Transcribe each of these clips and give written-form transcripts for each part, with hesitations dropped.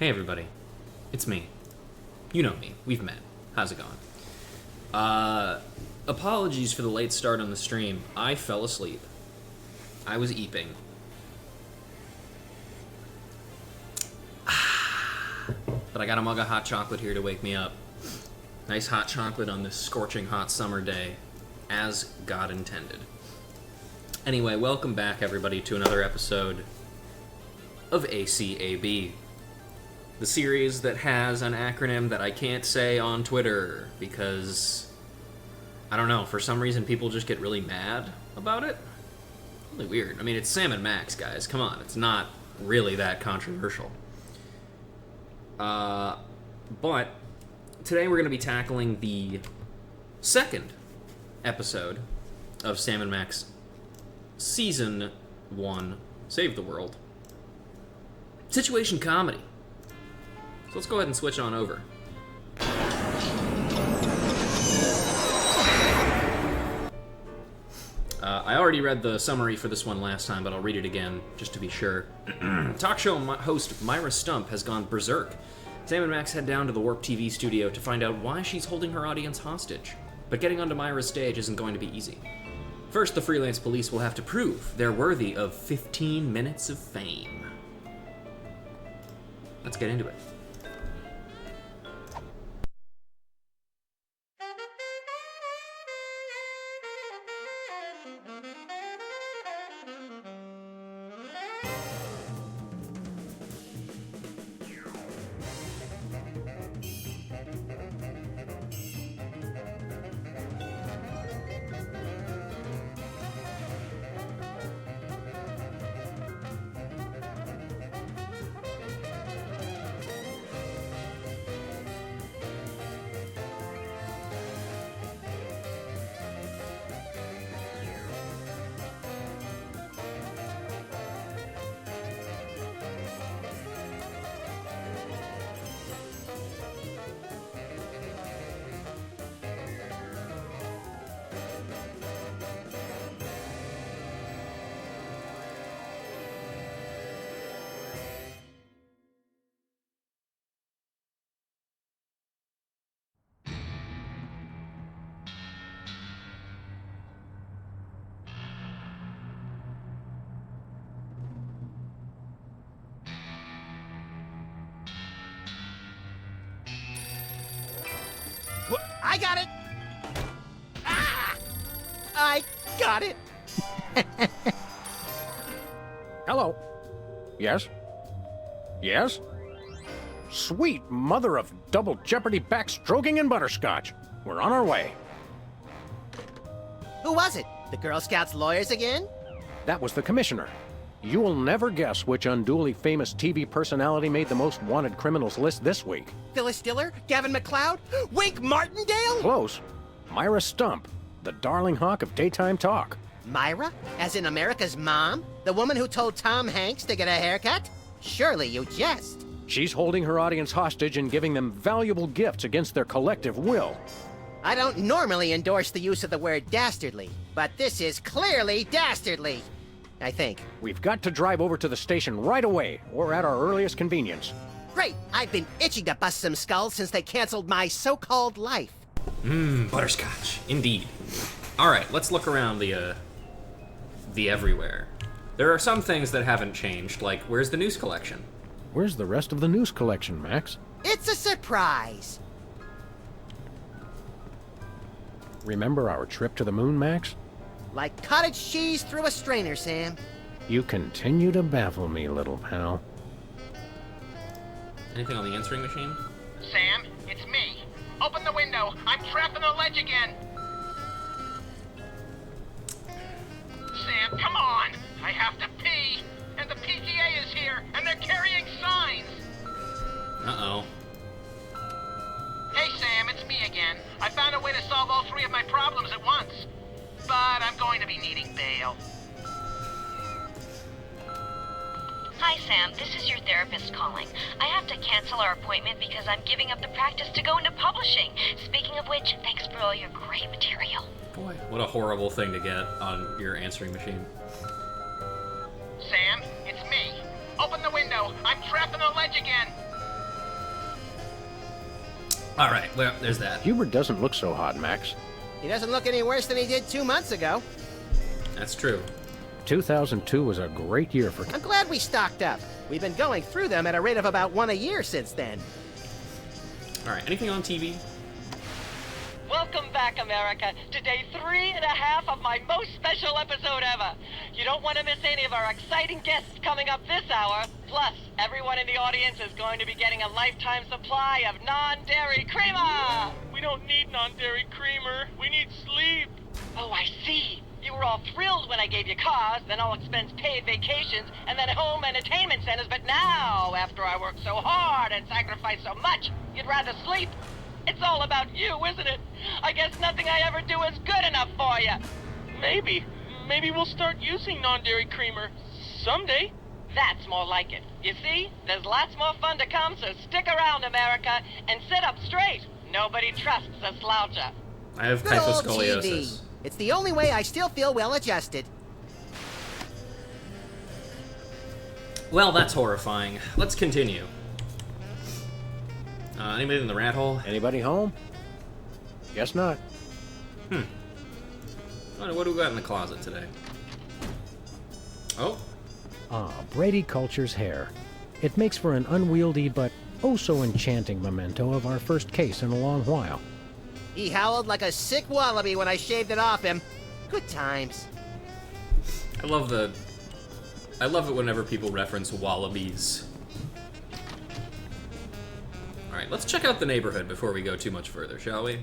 Hey everybody, it's me. You know me, we've met. How's it going? Apologies for the late start on the stream. I fell asleep. I was eeping. But I got a mug of hot chocolate here to wake me up. Nice hot chocolate on this scorching hot summer day, as God intended. Anyway, welcome back everybody to another episode of A.C.A.B. The series that has an acronym that I can't say on Twitter because, I don't know, for some reason people just get really mad about it. Really weird. I mean, it's Sam and Max, guys. Come on, it's not really that controversial. But today we're going to be tackling the second episode of Sam and Max Season 1, Save the World. Situation comedy. So let's go ahead and switch on over. I already read the summary for this one last time, but I'll read it again, just to be sure. Talk show host Myra Stump has gone berserk. Sam and Max head down to the Warp TV studio to find out why she's holding her audience hostage. But getting onto Myra's stage isn't going to be easy. First, the freelance police will have to prove they're worthy of 15 minutes of fame. Let's get into it. I got it! Ah! I got it! Hello. Yes? Yes? Sweet mother of double jeopardy backstroking and butterscotch. We're on our way. Who was it? The Girl Scouts lawyers again? That was the commissioner. You will never guess which unduly famous TV personality made the most wanted criminals list this week. Phyllis Diller? Gavin McLeod? Wink Martindale? Close. Myra Stump, the darling hawk of daytime talk. Myra? As in America's mom? The woman who told Tom Hanks to get a haircut? Surely you jest. She's holding her audience hostage and giving them valuable gifts against their collective will. I don't normally endorse the use of the word dastardly, but this is clearly dastardly. I think. We've got to drive over to the station right away, or at our earliest convenience. Great! I've been itching to bust some skulls since they canceled my so-called life. Butterscotch. Indeed. Alright, let's look around the everywhere. There are some things that haven't changed, like, where's the news collection? Where's the rest of the news collection, Max? It's a surprise. Remember our trip to the moon, Max? Like cottage cheese through a strainer, Sam. You continue to baffle me, little pal. Anything on the answering machine? Sam, it's me. Open the window. I'm trapped on the ledge again. Sam, come on. I have to pee. And the PTA is here, and they're carrying signs. Uh-oh. Hey, Sam, it's me again. I found a way to solve all three of my problems at once. But I'm going to be needing bail. Hi, Sam. This is your therapist calling. I have to cancel our appointment because I'm giving up the practice to go into publishing. Speaking of which, thanks for all your great material. Boy, what a horrible thing to get on your answering machine. Sam, it's me. Open the window. I'm trapped on the ledge again. All right, well, there's that. Hubert doesn't look so hot, Max. He doesn't look any worse than he did 2 months ago. That's true. 2002 was a great year for... I'm glad we stocked up. We've been going through them at a rate of about 1 a year since then. All right, anything on TV? Welcome back, America, to day 3.5 of my most special episode ever. You don't want to miss any of our exciting guests coming up this hour. Plus, everyone in the audience is going to be getting a lifetime supply of non-dairy creamer. We don't need non-dairy creamer. We need sleep. Oh, I see. You were all thrilled when I gave you cars, then all expense paid vacations, and then home entertainment centers. But now, after I worked so hard and sacrificed so much, you'd rather sleep. It's all about you, isn't it? I guess nothing I ever do is good enough for you. Maybe we'll start using non-dairy creamer someday. That's more like it. You see, there's lots more fun to come, so stick around, America, and sit up straight. Nobody trusts a sloucher. I have Good old kyphoscoliosis. TV. It's the only way I still feel well adjusted. Well, that's horrifying. Let's continue. Anybody in the rat hole? Anybody home? Guess not. What do we got in the closet today? Oh, Brady Culture's hair. It makes for an unwieldy but oh-so-enchanting memento of our first case in a long while. He howled like a sick wallaby when I shaved it off him. Good times. I love it whenever people reference wallabies. All right, let's check out the neighborhood before we go too much further, shall we?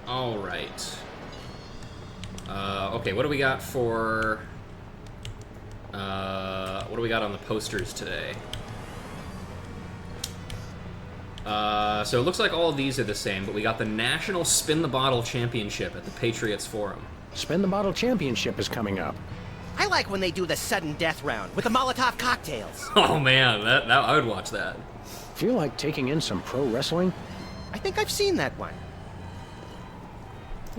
All right. Okay, what do we got for... what do we got on the posters today? So it looks like all of these are the same, but we got the National Spin the Bottle Championship at the Patriots Forum. Spin the Bottle Championship is coming up. I like when they do the sudden death round with the Molotov cocktails. Oh man, that I would watch that. Feel like taking in some pro wrestling? I think I've seen that one.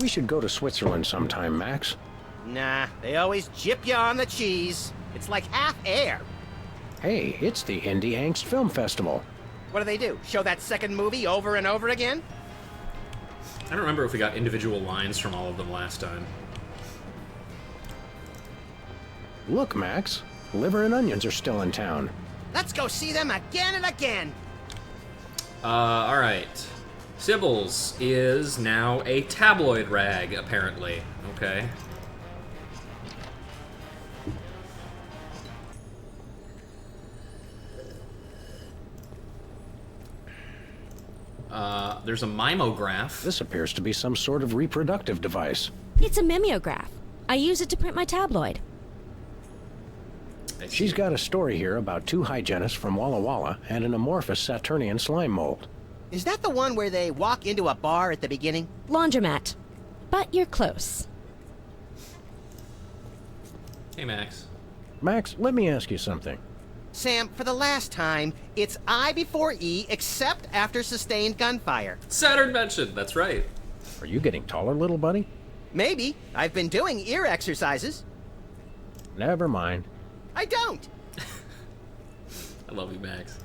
We should go to Switzerland sometime, Max. Nah, they always jip you on the cheese. It's like half air. Hey, it's the Indie Angst Film Festival. What do they do? Show that second movie over and over again? I don't remember if we got individual lines from all of them last time. Look, Max. Liver and Onions are still in town. Let's go see them again and again. All right. Sybil's is now a tabloid rag, apparently. Okay. There's a mimograph. This appears to be some sort of reproductive device. It's a mimeograph. I use it to print my tabloid. I see. She's got a story here about two hygienists from Walla Walla and an amorphous Saturnian slime mold. Is that the one where they walk into a bar at the beginning? Laundromat. But you're close. Hey, Max. Max, let me ask you something. Sam, for the last time, it's I before E except after sustained gunfire. Saturn mentioned. That's right. Are you getting taller, little buddy? Maybe. I've been doing ear exercises. Never mind. I don't. I love you, Max.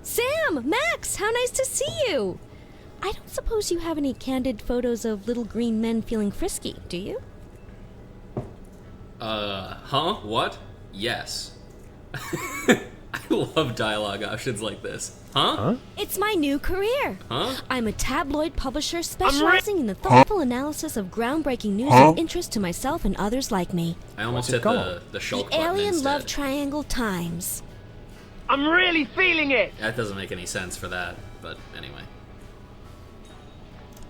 Sam! Max! How nice to see you! I don't suppose you have any candid photos of little green men feeling frisky, do you? Huh? What? Yes. I love dialogue options like this. Huh? It's my new career. Huh? I'm a tabloid publisher specializing in the thoughtful analysis of groundbreaking news of interest to myself and others like me. I almost What's it hit called? the shulk The button Alien instead. Love Triangle Times. I'm really feeling it. That doesn't make any sense for that, but anyway.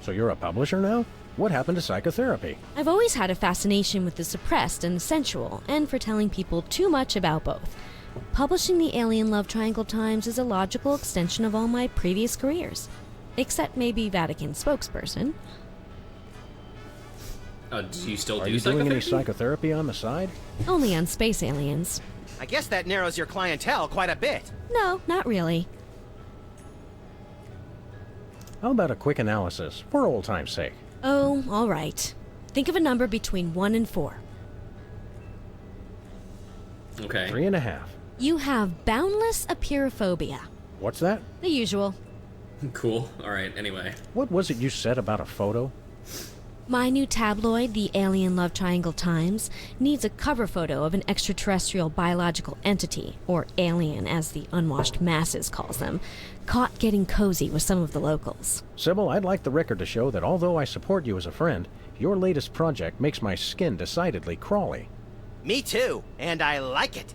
So you're a publisher now? What happened to psychotherapy? I've always had a fascination with the suppressed and the sensual, and for telling people too much about both. Publishing the Alien Love Triangle Times is a logical extension of all my previous careers. Except maybe Vatican spokesperson. Do you still Are do you doing any psychotherapy? psychotherapy on the side? Only on space aliens. I guess that narrows your clientele quite a bit. No, not really. How about a quick analysis, for old time's sake? Oh, all right. Think of a number between 1 and 4. Okay. 3.5. You have boundless apeirophobia. What's that? The usual. Cool. All right. Anyway. What was it you said about a photo? My new tabloid, the Alien Love Triangle Times, needs a cover photo of an extraterrestrial biological entity, or alien as the unwashed masses calls them, caught getting cozy with some of the locals. Sybil, I'd like the record to show that although I support you as a friend, your latest project makes my skin decidedly crawly. Me too, and I like it.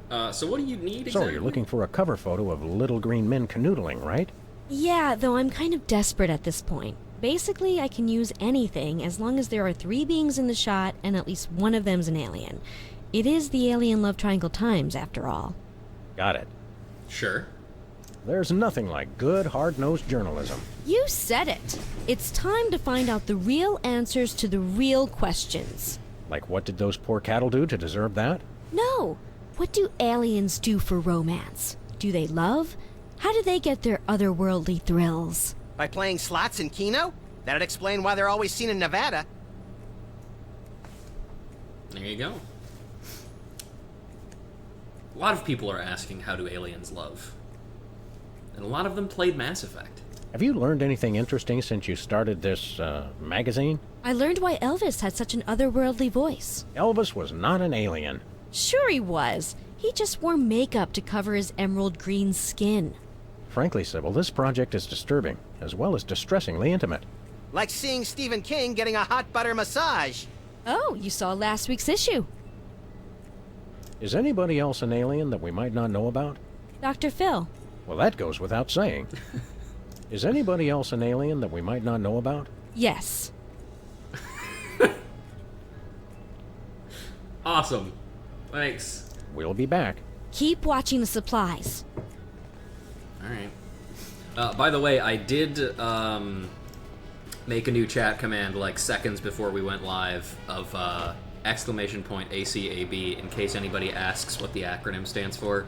So what do you need exactly? So you're looking for a cover photo of little green men canoodling, right? Yeah, though I'm kind of desperate at this point. Basically, I can use anything as long as there are 3 beings in the shot and at least one of them's an alien. It is the Alien Love Triangle Times, after all. Got it. Sure. There's nothing like good, hard-nosed journalism. You said it. It's time to find out the real answers to the real questions. Like, what did those poor cattle do to deserve that? No. What do aliens do for romance? Do they love? How do they get their otherworldly thrills? By playing slots in Keno? That'd explain why they're always seen in Nevada. There you go. A lot of people are asking, how do aliens love? And a lot of them played Mass Effect. Have you learned anything interesting since you started this, magazine? I learned why Elvis had such an otherworldly voice. Elvis was not an alien. Sure he was. He just wore makeup to cover his emerald green skin. Frankly, Sybil, this project is disturbing, as well as distressingly intimate. Like seeing Stephen King getting a hot butter massage. Oh, you saw last week's issue. Is anybody else an alien that we might not know about? Dr. Phil. Well, that goes without saying. Is anybody else an alien that we might not know about? Yes. Awesome. Thanks. We'll be back. Keep watching the supplies. All right. By the way, I did make a new chat command like seconds before we went live of !A.C.A.B in case anybody asks what the acronym stands for.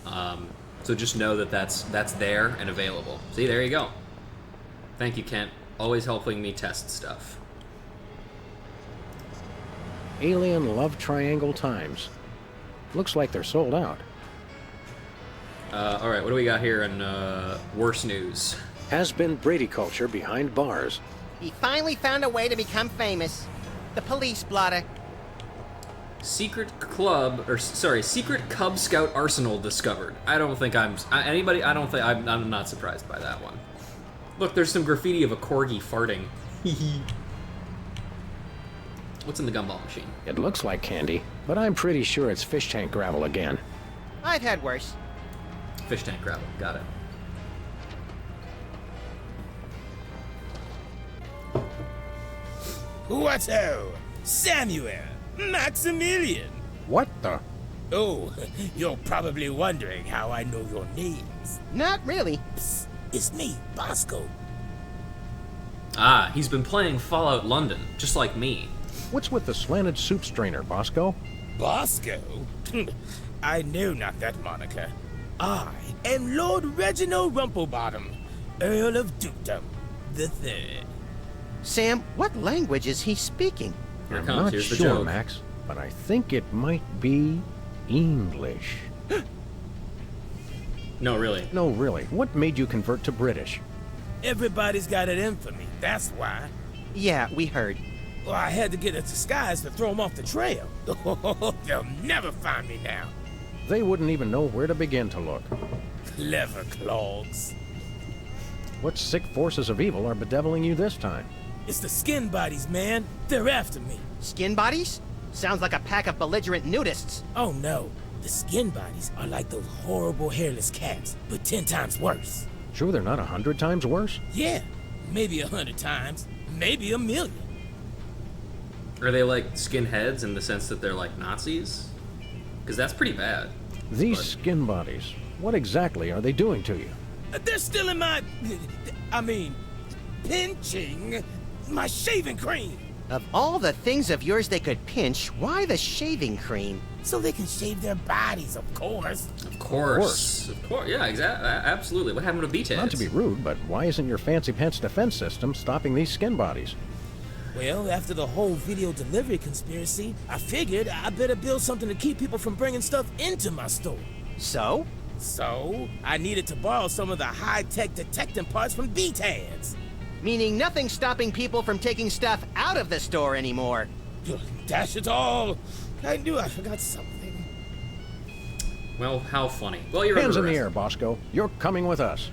So just know that that's there and available. See, there you go. Thank you, Kent. Always helping me test stuff. Alien Love Triangle Times. Looks like they're sold out. All right, what do we got here in worse news? Has been Brady culture behind bars. He finally found a way to become famous. The police blotter. Secret Cub Scout arsenal discovered. I don't think I'm not surprised by that one. Look, there's some graffiti of a corgi farting. What's in the gumball machine? It looks like candy, but I'm pretty sure it's fish tank gravel again. I've had worse. Fish tank gravel. Got it. Whatto? Samuel! Maximilian! What the? Oh, you're probably wondering how I know your names. Not really. Psst, it's me, Bosco. Ah, he's been playing Fallout London, just like me. What's with the slanted soup strainer, Bosco? Bosco? I know not that moniker. I am Lord Reginald Rumplebottom, Earl of Dukedom the Third. Sam, what language is he speaking? Here it I'm comes. not Here's the sure, joke. Max, but I think it might be English. No, really. No, really. What made you convert to British? Everybody's got it in for me, that's why. Yeah, we heard. Well, I had to get a disguise to throw them off the trail. They'll never find me now. They wouldn't even know where to begin to look. Clever clogs. What sick forces of evil are bedeviling you this time? It's the skin bodies, man. They're after me. Skin bodies? Sounds like a pack of belligerent nudists. Oh no, the skin bodies are like those horrible hairless cats, but 10 times worse. Sure they're not 100 times worse? Yeah, maybe 100 times, maybe 1,000,000. Are they like skinheads in the sense that they're like Nazis? Because that's pretty bad. These But- skin bodies, what exactly are they doing to you? They're still in pinching my shaving cream. Of all the things of yours they could pinch, why the shaving cream? So they can shave their bodies, of course. Of course. Of course. Yeah, exactly. Absolutely. What happened to BTAs? Not to be rude, but why isn't your fancy pants defense system stopping these skin bodies? Well, after the whole video delivery conspiracy, I figured I better build something to keep people from bringing stuff into my store. So? So, I needed to borrow some of the high-tech detecting parts from B-Tads. Meaning nothing stopping people from taking stuff out of the store anymore. Dash it all! I knew I forgot something. Well, how funny. Well, you're Hands in under the arrest. air, Bosco. You're coming with us.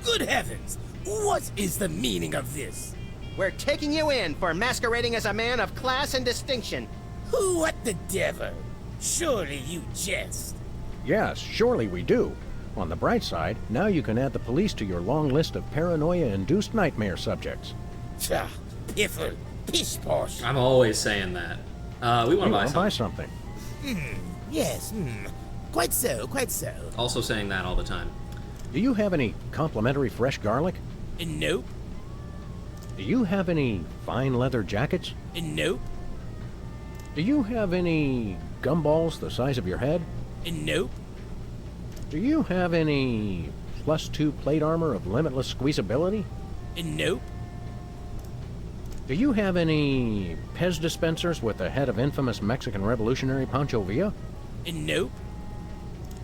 Good heavens! What is the meaning of this? We're taking you in for masquerading as a man of class and distinction. What the devil? Surely you jest. Yes, surely we do. On the bright side, now you can add the police to your long list of paranoia-induced nightmare subjects. Tcha, piffle, pish posh. I'm always saying that. We want to You buy want to buy something. something. Yes, quite so, quite so. Also saying that all the time. Do you have any complimentary fresh garlic? Nope, Do you have any fine leather jackets? nope, Do you have any gumballs the size of your head? nope, Do you have any +2 plate armor of limitless squeezability? nope, Do you have any Pez dispensers with the head of infamous Mexican revolutionary Pancho Villa? nope,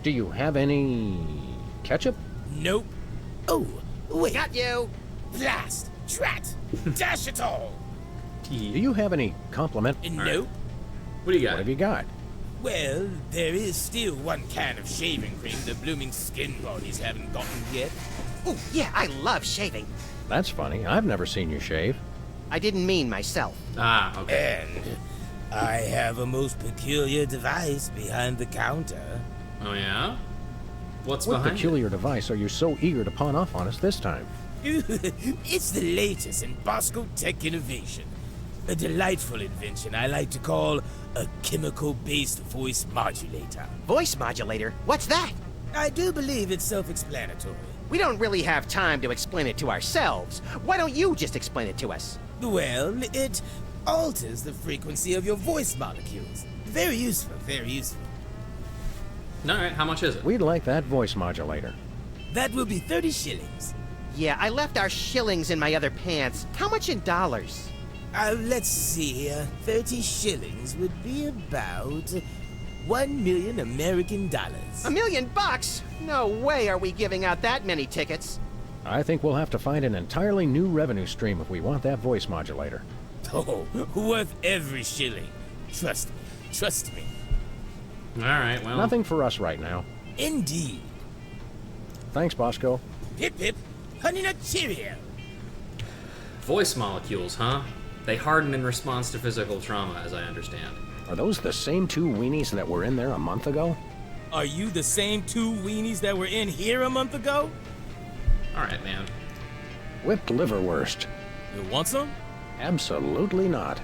Do you have any ketchup? nope. Oh, wait. Got you! Blast! Drat! Dash it all! Do you have any compliment? Nope. What do you What got? have you got? Well, there is still one can of shaving cream the blooming skin ponies haven't gotten yet. Ooh, yeah, I love shaving. That's funny. I've never seen you shave. I didn't mean myself. Ah, okay. And I have a most peculiar device behind the counter. Oh, yeah? What's What behind peculiar device are you so eager to pawn off on us this time? It's the latest in Bosco tech innovation. A delightful invention I like to call a chemical-based voice modulator. Voice modulator? What's that? I do believe it's self-explanatory. We don't really have time to explain it to ourselves. Why don't you just explain it to us? Well, it alters the frequency of your voice molecules. Very useful, very useful. it? Alright, how much is it? We'd like that voice modulator. That will be 30 shillings. Yeah, I left our shillings in my other pants. How much in dollars? Let's see here. 30 shillings would be about 1 million American dollars. $1 million? No way are we giving out that many tickets. I think we'll have to find an entirely new revenue stream if we want that voice modulator. Oh, worth every shilling. Trust me, trust me. Alright, well. Nothing for us right now. Indeed. Thanks, Bosco. Hip hip, honey nut cheerio. Voice molecules, huh? They harden in response to physical trauma, as I understand. Are those the same two weenies that were in there a month ago? Are you the same two weenies that were in here a month ago? Alright, man. Whipped liverwurst. You want some? Absolutely not.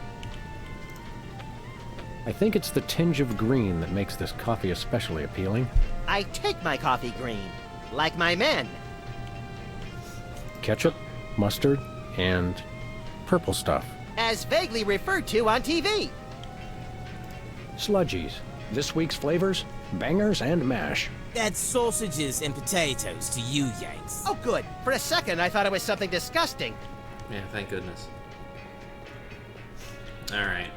I think it's the tinge of green that makes this coffee especially appealing. I take my coffee green, like my men. Ketchup, mustard, and purple stuff. As vaguely referred to on TV. Sludgies. This week's flavors, bangers and mash. That's sausages and potatoes to you Yanks. Oh, good. For a second, I thought it was something disgusting. Yeah, thank goodness. Alright.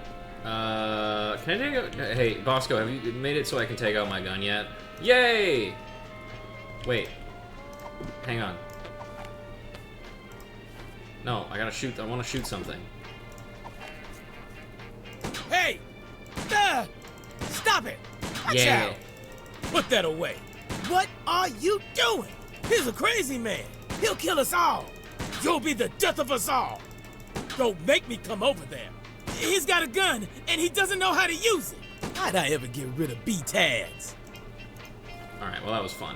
Can I take out... Hey, Bosco, have you made it so I can take out my gun yet? Yay! Wait. Hang on. No, I gotta shoot... I wanna shoot something. Hey! Stop it! Watch Yeah. out! Put that away. What are you doing? He's a crazy man. He'll kill us all. You'll be the death of us all. Don't make me come over there. He's got a gun, and he doesn't know how to use it. How'd I ever get rid of B-Tads? Alright, well that was fun.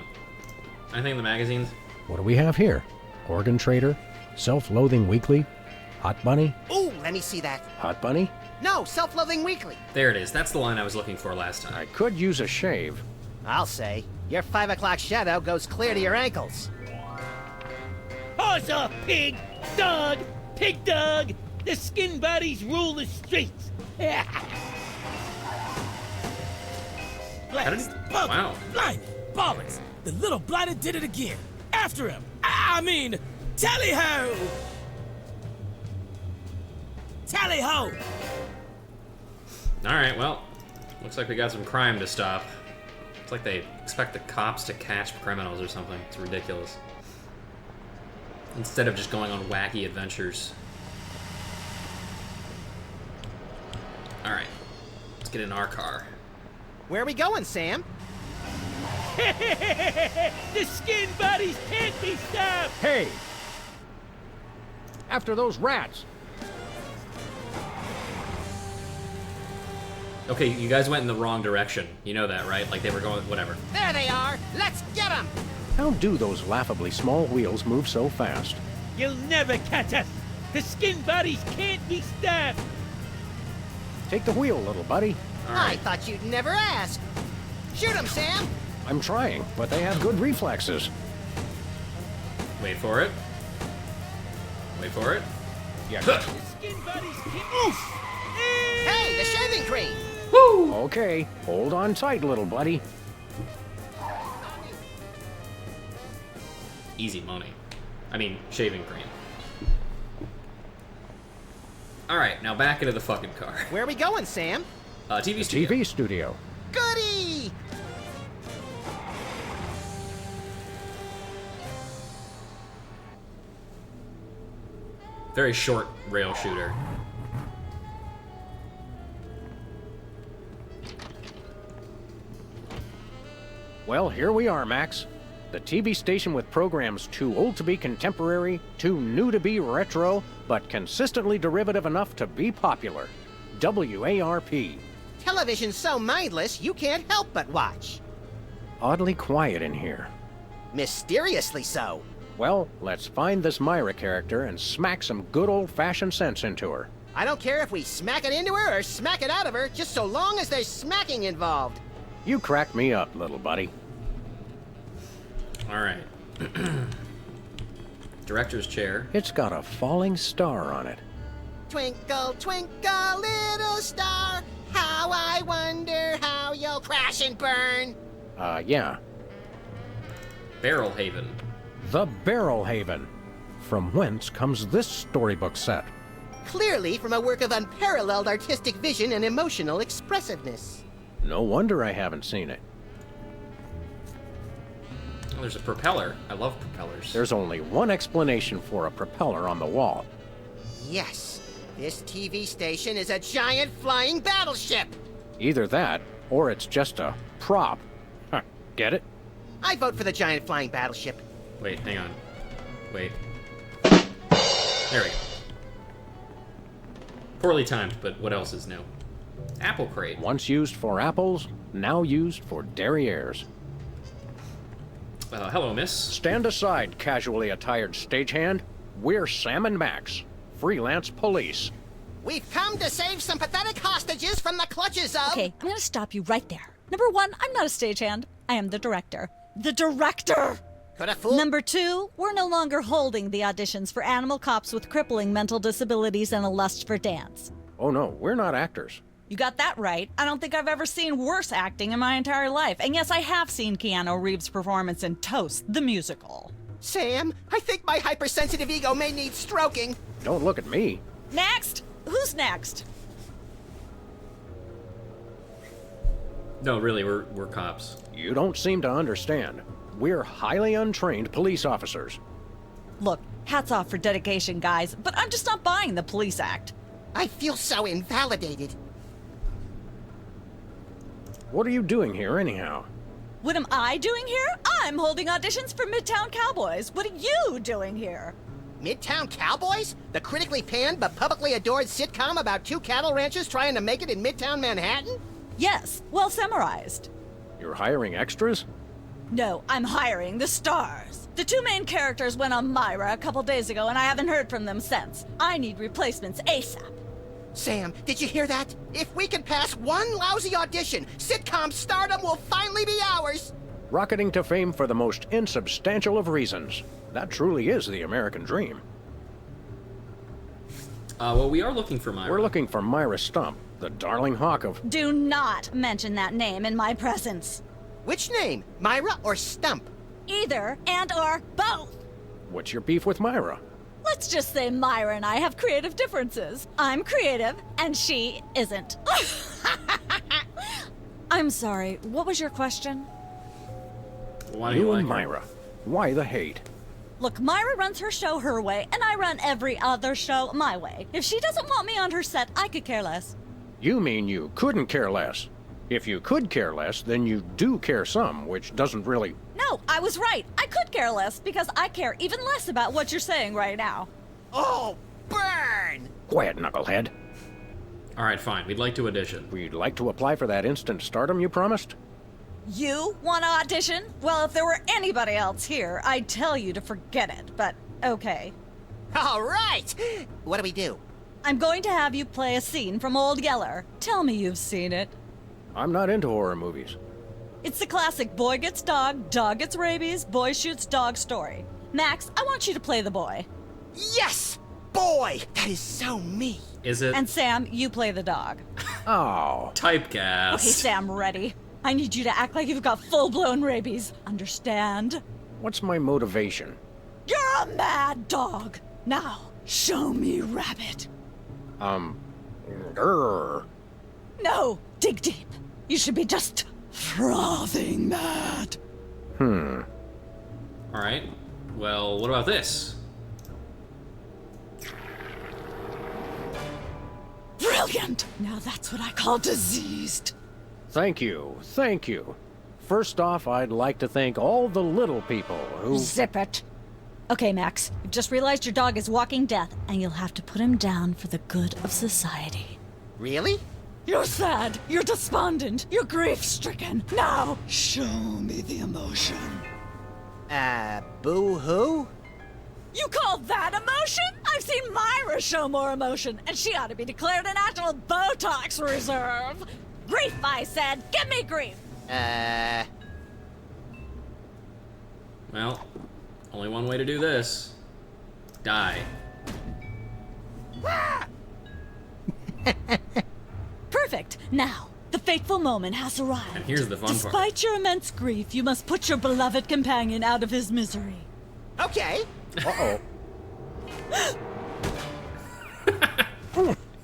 Anything in the magazines? What do we have here? Organ Trader? Self-Loathing Weekly? Hot Bunny? Ooh, let me see that. Hot Bunny? No, Self-Loathing Weekly. There it is. That's the line I was looking for last time. I could use a shave. I'll say. Your 5 o'clock shadow goes clear to your ankles. Horse off, pig! Dog! Pig dog! The skin bodies rule the streets! How did he... Bug, Wow. Blimey, bollocks! The little blighter did it again. After him! I mean, tally-ho! Tally ho! Alright, well, looks like we got some crime to stop. It's like they expect the cops to catch criminals or something. It's ridiculous. Instead of just going on wacky adventures. Alright, let's get in our car. Where are we going, Sam? The skin bodies can't be stopped! Hey! After those rats! Okay, you guys went in the wrong direction. You know that, right? Like they were going, whatever. There they are! Let's get them! How do those laughably small wheels move so fast? You'll never catch us! The skin bodies can't be stopped! Take the wheel, little buddy. I thought you'd never ask. Shoot them, Sam! I'm trying, but they have good reflexes. Wait for it. Wait for it. Yeah. The skin bodies can't... Oof! Hey, the shaving cream! Woo! Okay, hold on tight, little buddy. Easy money. I mean, shaving cream. Alright, now back into the fucking car. Where are we going, Sam? TV studio. TV studio. Goody! Very short rail shooter. Well, here we are, Max. The TV station with programs too old to be contemporary, too new to be retro, but consistently derivative enough to be popular. WARP. Television's so mindless, you can't help but watch. Oddly quiet in here. Mysteriously so. Well, let's find this Myra character and smack some good old-fashioned sense into her. I don't care if we smack it into her or smack it out of her, just so long as there's smacking involved. You crack me up, little buddy. Alright. Director's chair. It's got a falling star on it. Twinkle, twinkle, little star, how I wonder how you'll crash and burn. Yeah. Barrel Haven. The Barrel Haven. From whence comes this storybook set? Clearly from a work of unparalleled artistic vision and emotional expressiveness. No wonder I haven't seen it. Oh, there's a propeller. I love propellers. There's only one explanation for a propeller on the wall. Yes, this TV station is a giant flying battleship. Either that, or it's just a prop. Huh, get it? I vote for the giant flying battleship. Wait, hang on. Wait. There we go. Poorly timed, but what else is new? Apple crate. Once used for apples, now used for derrieres. Hello, miss. Stand aside, casually attired stagehand. We're Sam and Max, freelance police. We've come to save some pathetic hostages from the clutches of... Okay, I'm gonna stop you right there. Number one, I'm not a stagehand. I am the director. The director! Could a fool... Number two, we're no longer holding the auditions for animal cops with crippling mental disabilities and a lust for dance. Oh no, we're not actors. You got that right. I don't think I've ever seen worse acting in my entire life. And yes, I have seen Keanu Reeves' performance in Toast, the musical. Sam, I think my hypersensitive ego may need stroking. Don't look at me. Next! Who's next? No, really, we're cops. You don't seem to understand. We're highly untrained police officers. Look, hats off for dedication, guys, but I'm just not buying the police act. I feel so invalidated. What are you doing here, anyhow? What am I doing here? I'm holding auditions for Midtown Cowboys. What are you doing here? Midtown Cowboys? The critically panned but publicly adored sitcom about two cattle ranchers trying to make it in Midtown Manhattan? Yes, well summarized. You're hiring extras? No, I'm hiring the stars. The two main characters went on Myra a couple days ago, and I haven't heard from them since. I need replacements ASAP. Sam, did you hear that? If we can pass one lousy audition, sitcom stardom will finally be ours! Rocketing to fame for the most insubstantial of reasons. That truly is the American dream. Well, we are looking for Myra. We're looking for Myra Stump, the darling hawk of... Do not mention that name in my presence. Which name? Myra or Stump? Either and or both. What's your beef with Myra? Let's just say Myra and I have creative differences. I'm creative, and she isn't. I'm sorry, what was your question? Why do you like and her? Myra. Why the hate? Look, Myra runs her show her way, and I run every other show my way. If she doesn't want me on her set, I could care less. You mean you couldn't care less? If you could care less, then you do care some, which doesn't really... No, I was right. I could care less, because I care even less about what you're saying right now. Oh, burn! Quiet, knucklehead. All right, fine. We'd like to audition. We'd like to apply for that instant stardom you promised? You want to audition? Well, if there were anybody else here, I'd tell you to forget it, but okay. All right! What do we do? I'm going to have you play a scene from Old Yeller. Tell me you've seen it. I'm not into horror movies. It's the classic boy gets dog gets rabies, boy shoots dog story. Max, I want you to play the boy. Yes! Boy! That is so me! Is it? And Sam, you play the dog. Oh. Typecast. Okay, Sam, ready? I need you to act like you've got full-blown rabies. Understand? What's my motivation? You're a mad dog. Now, show me rabbit. Grr. No, dig deep. You should be just frothing mad. Hmm. All right. Well, what about this? Brilliant! Now that's what I call diseased. Thank you. Thank you. First off, I'd like to thank all the little people who... Zip it. Okay, Max, you've just realized your dog is walking death, and you'll have to put him down for the good of society. Really? You're sad, you're despondent, you're grief-stricken. Now, show me the emotion. Boo-hoo? You call that emotion? I've seen Myra show more emotion, and she ought to be declared a national Botox reserve. Grief, I said. Give me grief. Well, only one way to do this. Die. Perfect. Now, the fateful moment has arrived. And here's the fun part. Despite your immense grief, you must put your beloved companion out of his misery. Okay. Uh-oh.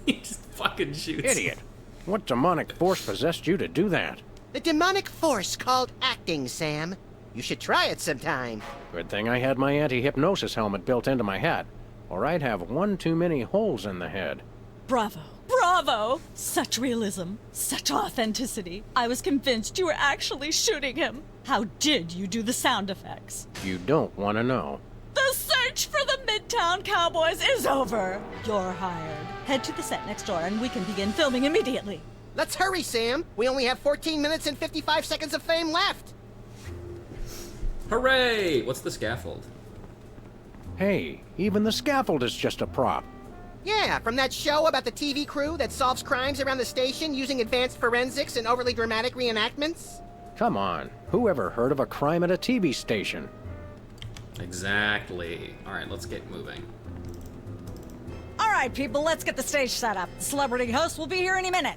He just fucking shoots. Idiot. What demonic force possessed you to do that? The demonic force called acting, Sam. You should try it sometime. Good thing I had my anti-hypnosis helmet built into my hat, or I'd have one too many holes in the head. Bravo. Bravo! Such realism. Such authenticity. I was convinced you were actually shooting him. How did you do the sound effects? You don't want to know. The search for the Midtown Cowboys is over. You're hired. Head to the set next door and we can begin filming immediately. Let's hurry, Sam. We only have 14 minutes and 55 seconds of fame left. Hooray! What's the scaffold? Hey, even the scaffold is just a prop. Yeah, from that show about the TV crew that solves crimes around the station using advanced forensics and overly dramatic reenactments. Come on, who ever heard of a crime at a TV station? Exactly. All right, let's get moving. All right, people, let's get the stage set up. The celebrity host will be here any minute.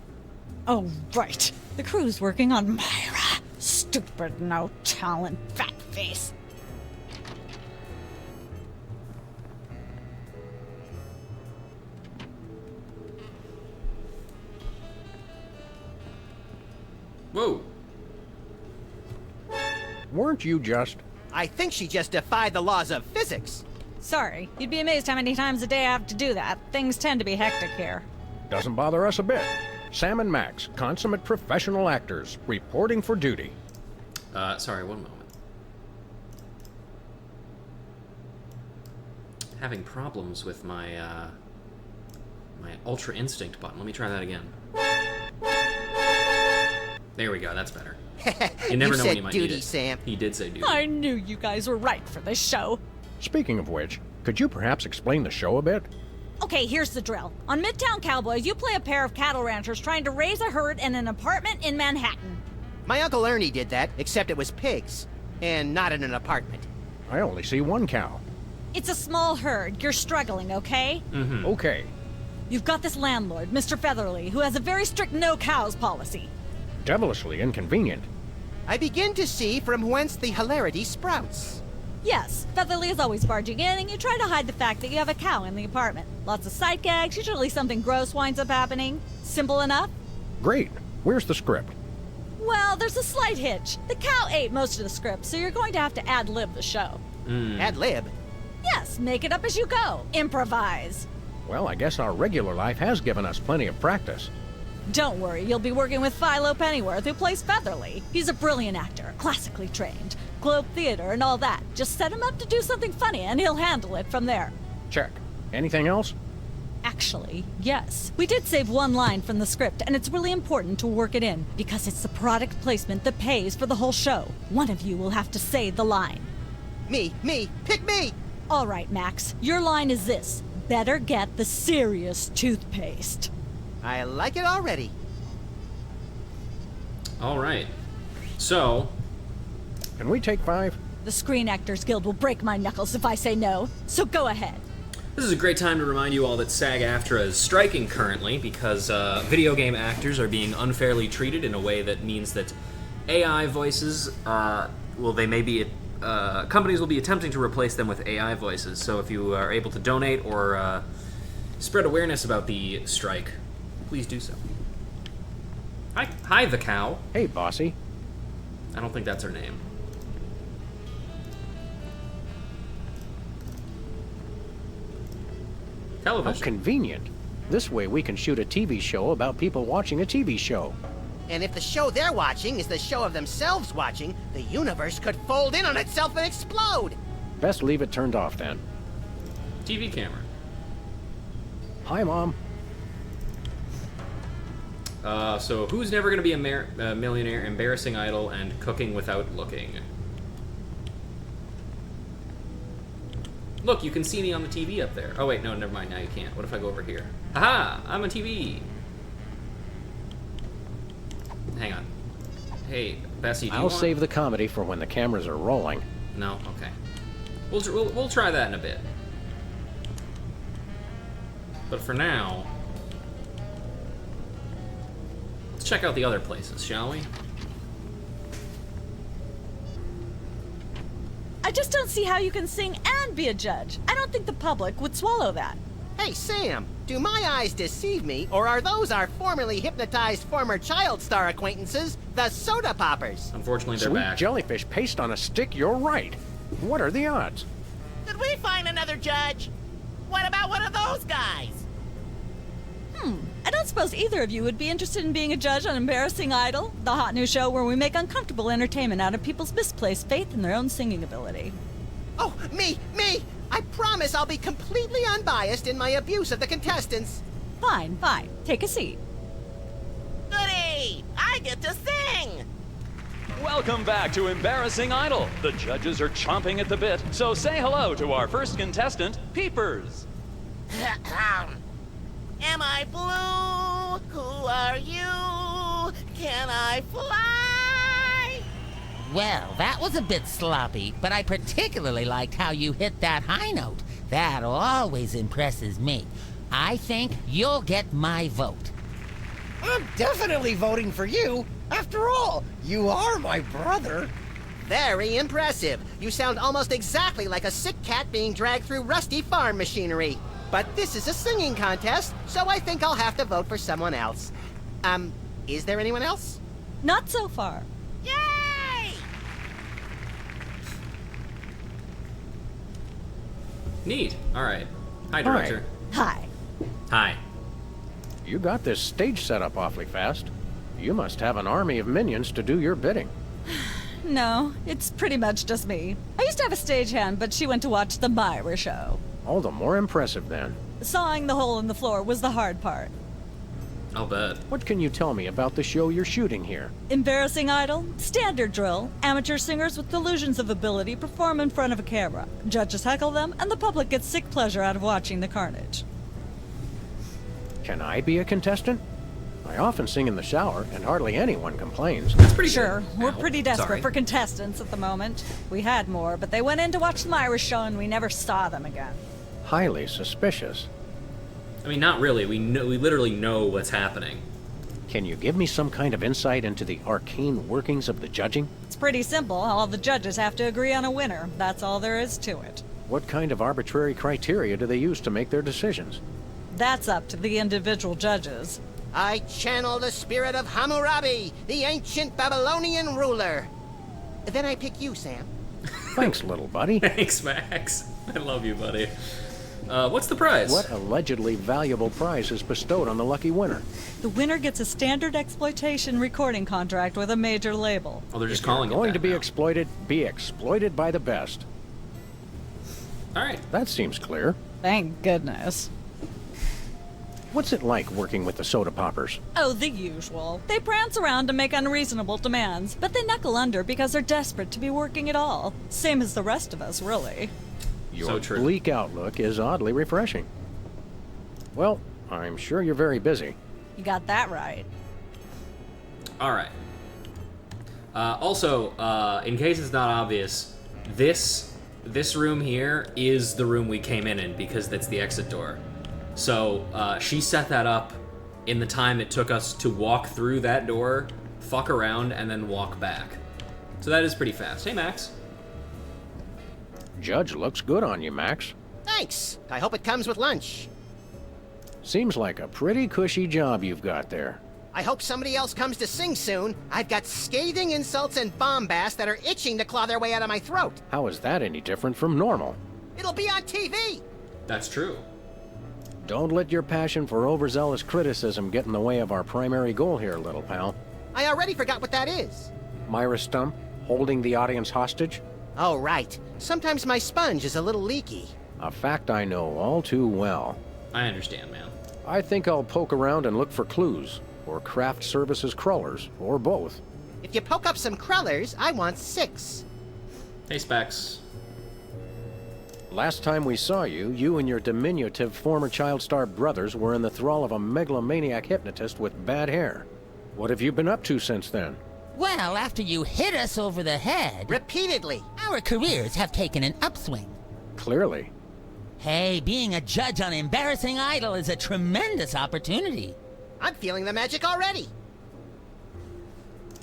Oh, right. The crew's working on Myra. Stupid, no talent, fat face. Whoa. Weren't you just... I think she just defied the laws of physics. Sorry, you'd be amazed how many times a day I have to do that. Things tend to be hectic here. Doesn't bother us a bit. Sam and Max, consummate professional actors, reporting for duty. Sorry, one moment. Having problems with my, my Ultra Instinct button. Let me try that again. There we go, that's better. You never know when you might duty, need it. Sam. He did say duty. I knew you guys were right for this show. Speaking of which, could you perhaps explain the show a bit? Okay, here's the drill. On Midtown Cowboys, you play a pair of cattle ranchers trying to raise a herd in an apartment in Manhattan. My Uncle Ernie did that, except it was pigs. And not in an apartment. I only see one cow. It's a small herd. You're struggling, okay? Mm-hmm. Okay. You've got this landlord, Mr. Featherly, who has a very strict no cows policy. Devilishly inconvenient. I begin to see from whence the hilarity sprouts. Yes, Featherly is always barging in, and you try to hide the fact that you have a cow in the apartment. Lots of sight gags, usually something gross winds up happening. Simple enough? Great. Where's the script? Well, there's a slight hitch. The cow ate most of the script, so you're going to have to ad-lib the show. Ad-lib? Yes, make it up as you go. Improvise. Well, I guess our regular life has given us plenty of practice. Don't worry, you'll be working with Philo Pennyworth, who plays Featherly. He's a brilliant actor, classically trained, Globe Theater and all that. Just set him up to do something funny, and he'll handle it from there. Check. Anything else? Actually, yes. We did save one line from the script, and it's really important to work it in, because it's the product placement that pays for the whole show. One of you will have to say the line. Me, pick me! All right, Max, your line is this. Better get the serious toothpaste. I like it already. All right. So, Can we take 5? The Screen Actors Guild will break my knuckles if I say no, so go ahead. this is a great time to remind you all that SAG-AFTRA is striking currently because video game actors are being unfairly treated in a way that means that AI voices, companies will be attempting to replace them with AI voices. So if you are able to donate or spread awareness about the strike, please do so. Hi, the cow. Hey, bossy. I don't think that's her name. Television. How convenient. This way we can shoot a TV show about people watching a TV show. And if the show they're watching is the show of themselves watching, the universe could fold in on itself and explode! Best leave it turned off then. TV camera. Hi, Mom. So who's never going to be a millionaire, embarrassing idol, and cooking without looking? Look, you can see me on the TV up there. Oh wait, no, never mind, now you can't. What if I go over here? Aha! I'm a TV! Hang on. Hey, Bessie, do you I'll want... save the comedy for when the cameras are rolling. No? Okay. We'll try that in a bit. But for now... let's check out the other places, shall we? I just don't see how you can sing and be a judge. I don't think the public would swallow that. Hey, Sam, do my eyes deceive me, or are those our formerly hypnotized former child star acquaintances, the Soda Poppers? Unfortunately, they're Sweet back. jellyfish paste on a stick, you're right. What are the odds? Did we find another judge? What about one of those guys? I don't suppose either of you would be interested in being a judge on Embarrassing Idol, the hot new show where we make uncomfortable entertainment out of people's misplaced faith in their own singing ability. Oh, me! I promise I'll be completely unbiased in my abuse of the contestants. Fine. Take a seat. Goody! I get to sing! Welcome back to Embarrassing Idol. The judges are chomping at the bit, so say hello to our first contestant, Peepers. Am I blue? Who are you? Can I fly? Well, that was a bit sloppy, but I particularly liked how you hit that high note. That always impresses me. I think you'll get my vote. I'm definitely voting for you. After all, you are my brother. Very impressive. You sound almost exactly like a sick cat being dragged through rusty farm machinery. But this is a singing contest, so I think I'll have to vote for someone else. Is there anyone else? Not so far. Yay! Neat. All right. Hi, director. Hi. Hi. You got this stage set up awfully fast. You must have an army of minions to do your bidding. No, it's pretty much just me. I used to have a stagehand, but she went to watch the Myra show. All the more impressive then. Sawing the hole in the floor was the hard part. I'll bet. What can you tell me about the show you're shooting here? Embarrassing Idol, standard drill. Amateur singers with delusions of ability perform in front of a camera. Judges heckle them, and the public gets sick pleasure out of watching the carnage. Can I be a contestant? I often sing in the shower, and hardly anyone complains. That's pretty Sure, good. we're Ow. pretty desperate Sorry. for contestants at the moment. We had more, but they went in to watch the Myra show and we never saw them again. Highly suspicious. I mean, not really. We literally know what's happening. Can you give me some kind of insight into the arcane workings of the judging? It's pretty simple. All the judges have to agree on a winner. That's all there is to it. What kind of arbitrary criteria do they use to make their decisions? That's up to the individual judges. I channel the spirit of Hammurabi, the ancient Babylonian ruler. Then I pick you, Sam. Thanks, little buddy. Thanks, Max. I love you, buddy. What's the prize? What allegedly valuable prize is bestowed on the lucky winner? The winner gets a standard exploitation recording contract with a major label. Oh, they're just If you're calling it going that to be now. exploited, be exploited by the best. All right. That seems clear. Thank goodness. What's it like working with the soda poppers? Oh, the usual. They prance around to make unreasonable demands, but they knuckle under because they're desperate to be working at all. Same as the rest of us, really. Your So true. bleak outlook is oddly refreshing. Well, I'm sure you're very busy. You got that right. All right. Also, in case it's not obvious, this room here is the room we came in because that's the exit door. So she set that up in the time it took us to walk through that door, fuck around, and then walk back. So that is pretty fast. Hey, Max. Judge looks good on you, Max. Thanks. I hope it comes with lunch. Seems like a pretty cushy job you've got there. I hope somebody else comes to sing soon. I've got scathing insults and bombast that are itching to claw their way out of my throat. How is that any different from normal? It'll be on TV. That's true. Don't let your passion for overzealous criticism get in the way of our primary goal here, little pal. I already forgot what that is. Myra Stump, holding the audience hostage? Oh, right. Sometimes my sponge is a little leaky. A fact I know all too well. I understand, man. I think I'll poke around and look for clues, or craft services crawlers, or both. If you poke up some crullers, I want 6. Hey, Specs. Last time we saw you, you and your diminutive former child star brothers were in the thrall of a megalomaniac hypnotist with bad hair. What have you been up to since then? Well, after you hit us over the head, Repeatedly. our careers have taken an upswing. Clearly. Hey, being a judge on Embarrassing Idol is a tremendous opportunity. I'm feeling the magic already.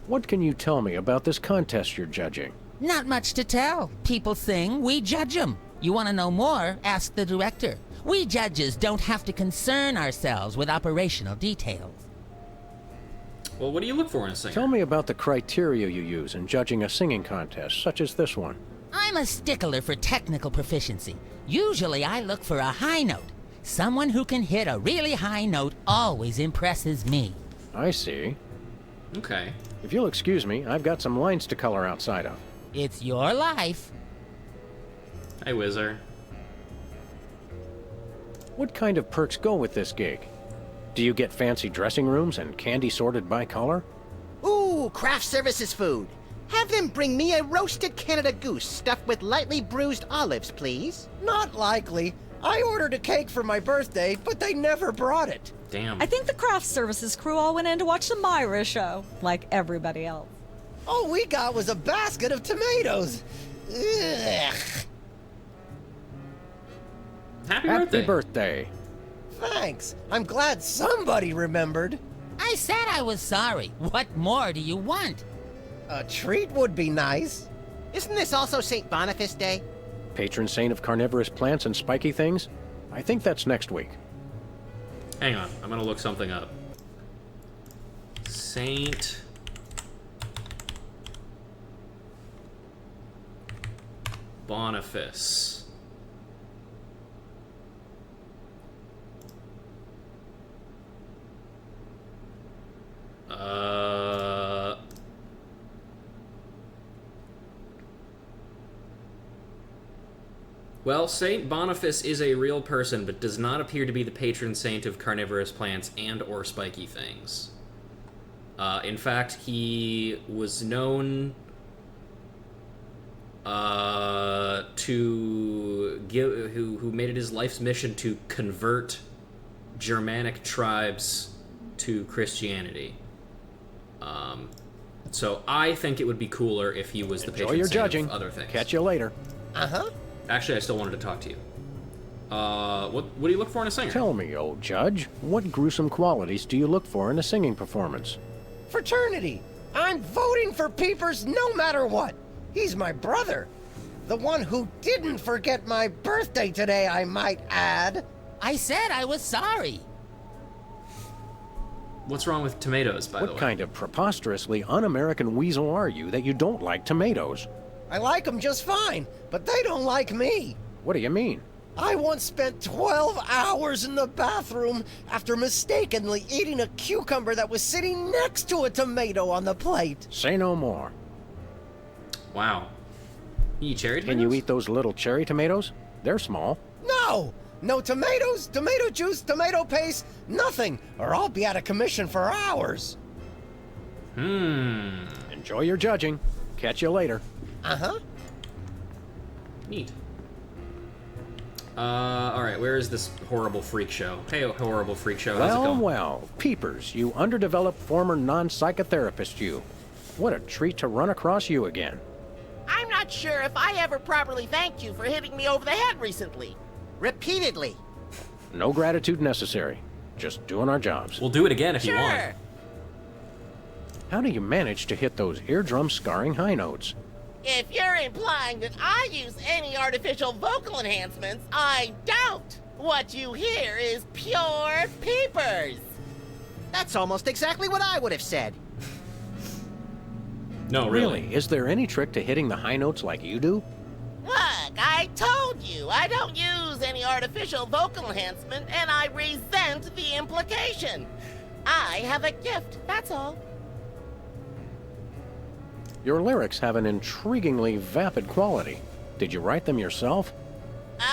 What can you tell me about this contest you're judging? Not much to tell. People sing, we judge them. You want to know more? Ask the director. We judges don't have to concern ourselves with operational details. Well, what do you look for in a singer? Tell me about the criteria you use in judging a singing contest, such as this one. I'm a stickler for technical proficiency. Usually I look for a high note. Someone who can hit a really high note always impresses me. I see. Okay. If you'll excuse me, I've got some lines to color outside of. It's your life. Hey, Whizzer. What kind of perks go with this gig? Do you get fancy dressing rooms and candy sorted by color? Ooh, craft services food. Have them bring me a roasted Canada goose stuffed with lightly bruised olives, please. Not likely. I ordered a cake for my birthday, but they never brought it. Damn. I think the craft services crew all went in to watch the Myra show, like everybody else. All we got was a basket of tomatoes. Ugh. Happy birthday. Thanks. I'm glad somebody remembered. I said I was sorry. What more do you want? A treat would be nice. Isn't this also St. Boniface Day? Patron saint of carnivorous plants and spiky things? I think that's next week. Hang on, I'm gonna look something up. Saint Boniface. Well, Saint Boniface is a real person, but does not appear to be the patron saint of carnivorous plants and or spiky things. In fact, he was known to give, who made it his life's mission to convert Germanic tribes to Christianity. So I think it would be cooler if he was the Enjoy patron your saint judging. of other things. Catch you later. Uh-huh. Actually, I still wanted to talk to you. What do you look for in a singer? Tell me, old judge, what gruesome qualities do you look for in a singing performance? Fraternity. I'm voting for Peepers no matter what. He's my brother. The one who didn't forget my birthday today, I might add. I said I was sorry. What's wrong with tomatoes, by the way? What kind of preposterously un-American weasel are you that you don't like tomatoes? I like them just fine, but they don't like me. What do you mean? I once spent 12 hours in the bathroom after mistakenly eating a cucumber that was sitting next to a tomato on the plate. Say no more. Wow. You eat cherry tomatoes? Can you eat those little cherry tomatoes? They're small. No! No tomatoes, tomato juice, tomato paste, nothing, or I'll be out of commission for hours. Enjoy your judging. Catch you later. Uh-huh. Neat. Alright, where is this horrible freak show? Hey, horrible freak show, how's it Well, going? well, Peepers, you underdeveloped former non-psychotherapist you. What a treat to run across you again. I'm not sure if I ever properly thanked you for hitting me over the head recently. Repeatedly. No gratitude necessary. Just doing our jobs. We'll do it again if you want. Sure. How do you manage to hit those eardrum-scarring high notes? If you're implying that I use any artificial vocal enhancements, I don't. What you hear is pure Peepers. That's almost exactly what I would have said. No, really. Is there any trick to hitting the high notes like you do? Look, I told you, I don't use any artificial vocal enhancement, and I resent the implication. I have a gift, that's all. Your lyrics have an intriguingly vapid quality. Did you write them yourself?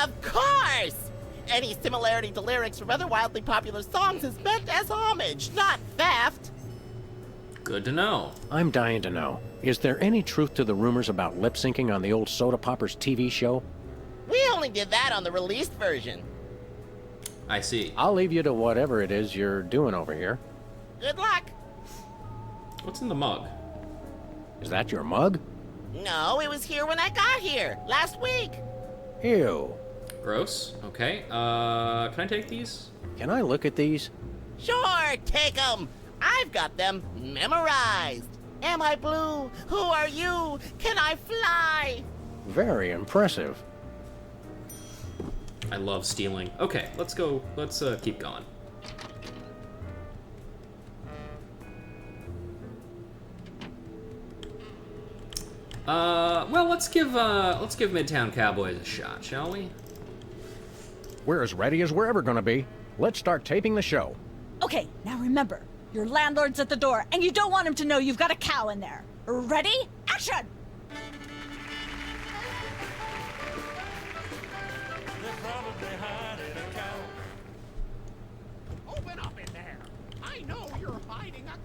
Of course! Any similarity to lyrics from other wildly popular songs is meant as homage, not theft. Good to know. I'm dying to know. Is there any truth to the rumors about lip-syncing on the old Soda Poppers TV show? We only did that on the released version. I see. I'll leave you to whatever it is you're doing over here. Good luck. What's in the mug? Is that your mug? No, it was here when I got here, last week. Ew. Gross. Okay, can I take these? Can I look at these? Sure, take them. I've got them memorized. Am I blue? Who are you? Can I fly? Very impressive. I love stealing. Okay, let's go. Let's keep going. Well, let's give Midtown Cowboys a shot, shall we? We're as ready as we're ever gonna be. Let's start taping the show. Okay, now remember, your landlord's at the door, and you don't want him to know you've got a cow in there. Ready? Action! Open up in there. I know you're hiding a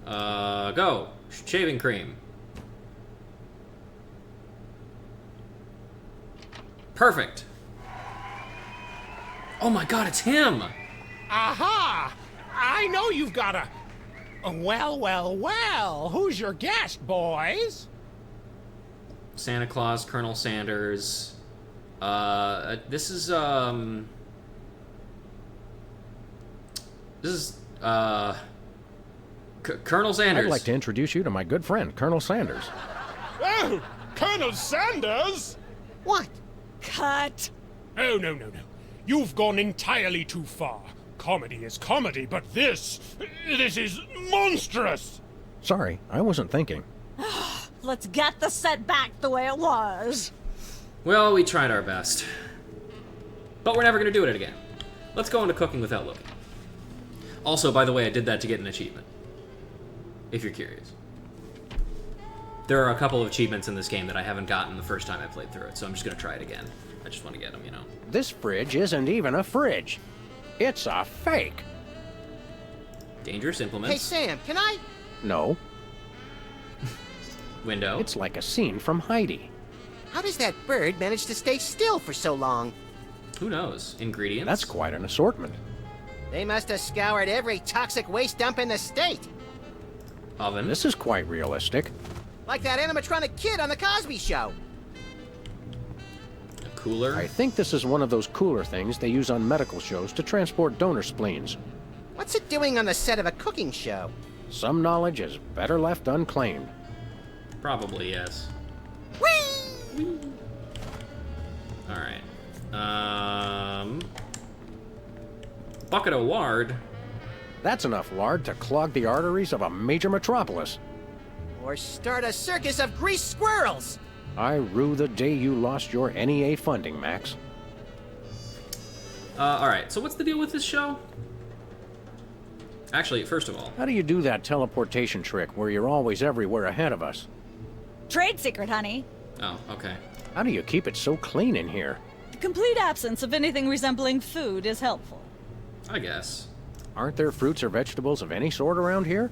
cow. Go. Shaving cream. Perfect. Oh my god, it's him! Aha! I know you've got a... Well, who's your guest, boys? Santa Claus, Colonel Sanders. This is Colonel Sanders. I'd like to introduce you to my good friend, Colonel Sanders. Oh, Colonel Sanders? What? Cut. Oh, no. You've gone entirely too far. Comedy is comedy, but this is monstrous! Sorry, I wasn't thinking. Let's get the set back the way it was. Well, we tried our best. But we're never gonna do it again. Let's go into cooking without looking. Also, by the way, I did that to get an achievement. If you're curious. There are a couple of achievements in this game that I haven't gotten the first time I played through it, so I'm just gonna try it again. I just want to get them, you know. This fridge isn't even a fridge. It's a fake. Dangerous implements. Hey, Sam, can I? No. Window. It's like a scene from Heidi. How does that bird manage to stay still for so long? Who knows? Ingredients? That's quite an assortment. They must have scoured every toxic waste dump in the state. Oven. This is quite realistic. Like that animatronic kid on the Cosby Show. A cooler. I think this is one of those cooler things they use on medical shows to transport donor spleens. What's it doing on the set of a cooking show? some knowledge is better left unclaimed. Probably, yes. Whee! Alright. Bucket of lard? That's enough lard to clog the arteries of a major metropolis. Or start a circus of greased squirrels. I rue the day you lost your NEA funding, Max. Alright, so what's the deal with this show? Actually, first of all... How do you do that teleportation trick where you're always everywhere ahead of us? Trade secret, honey. Oh, okay. How do you keep it so clean in here? The complete absence of anything resembling food is helpful. I guess. Aren't there fruits or vegetables of any sort around here?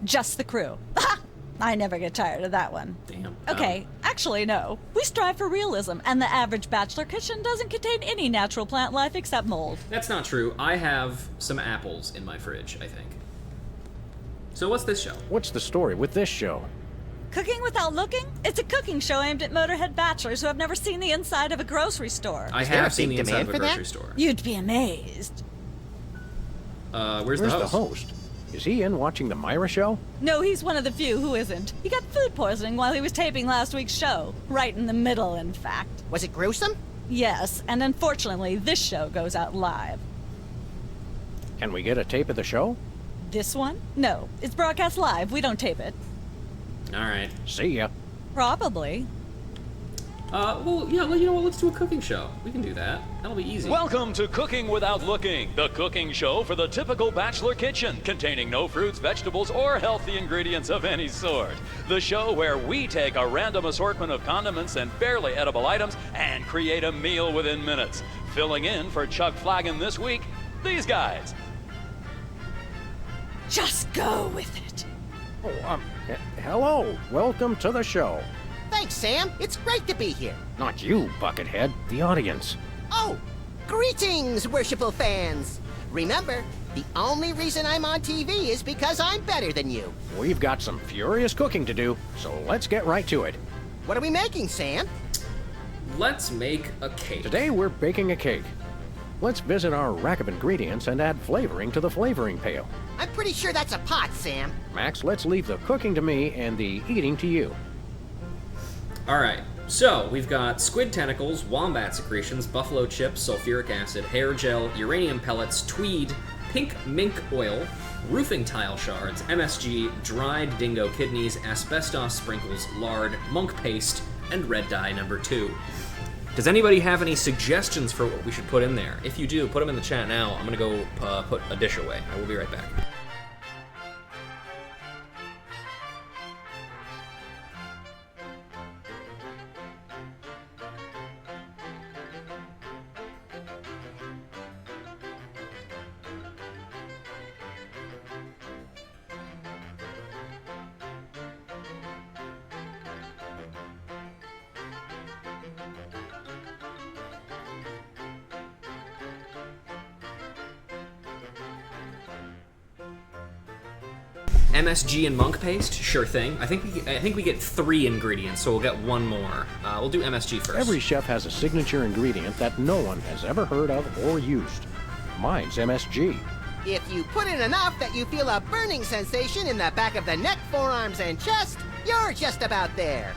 Just the crew. I never get tired of that one. Damn. Okay, actually, no. We strive for realism, and the average bachelor kitchen doesn't contain any natural plant life except mold. That's not true. I have some apples in my fridge, I think. So what's this show? What's the story with this show? Cooking Without Looking? It's a cooking show aimed at motorhead bachelors who have never seen the inside of a grocery store. I have seen the inside of a grocery store. You'd be amazed. Where's the host? Is he in watching the Myra show? No, he's one of the few who isn't. He got food poisoning while he was taping last week's show. Right in the middle, in fact. Was it gruesome? Yes, and unfortunately, this show goes out live. Can we get a tape of the show? This one? No, it's broadcast live. We don't tape it. Alright. See ya. Probably. Well, yeah, well, you know what? Let's do a cooking show. We can do that. That'll be easy. Welcome to Cooking Without Looking, the cooking show for the typical bachelor kitchen, containing no fruits, vegetables, or healthy ingredients of any sort. The show where we take a random assortment of condiments and barely edible items and create a meal within minutes. Filling in for Chuck Flagon this week, these guys. Just go with it. Oh, hello. Welcome to the show. Thanks, Sam. It's great to be here. Not you, Buckethead. The audience. Oh, greetings, worshipful fans. Remember, the only reason I'm on TV is because I'm better than you. We've got some furious cooking to do, so let's get right to it. What are we making, Sam? Let's make a cake. Today we're baking a cake. Let's visit our rack of ingredients and add flavoring to the flavoring pail. I'm pretty sure that's a pot, Sam. Max, let's leave the cooking to me and the eating to you. Alright, so we've got squid tentacles, wombat secretions, buffalo chips, sulfuric acid, hair gel, uranium pellets, tweed, pink mink oil, roofing tile shards, MSG, dried dingo kidneys, asbestos sprinkles, lard, monk paste, and red dye number 2. Does anybody have any suggestions for what we should put in there? If you do, put them in the chat now. I'm gonna go put a dish away. I will be right back. MSG and monk paste, sure thing. I think we get 3 ingredients, so we'll get 1 more. We'll do MSG first. Every chef has a signature ingredient that no one has ever heard of or used. Mine's MSG. If you put in enough that you feel a burning sensation in the back of the neck, forearms, and chest, you're just about there.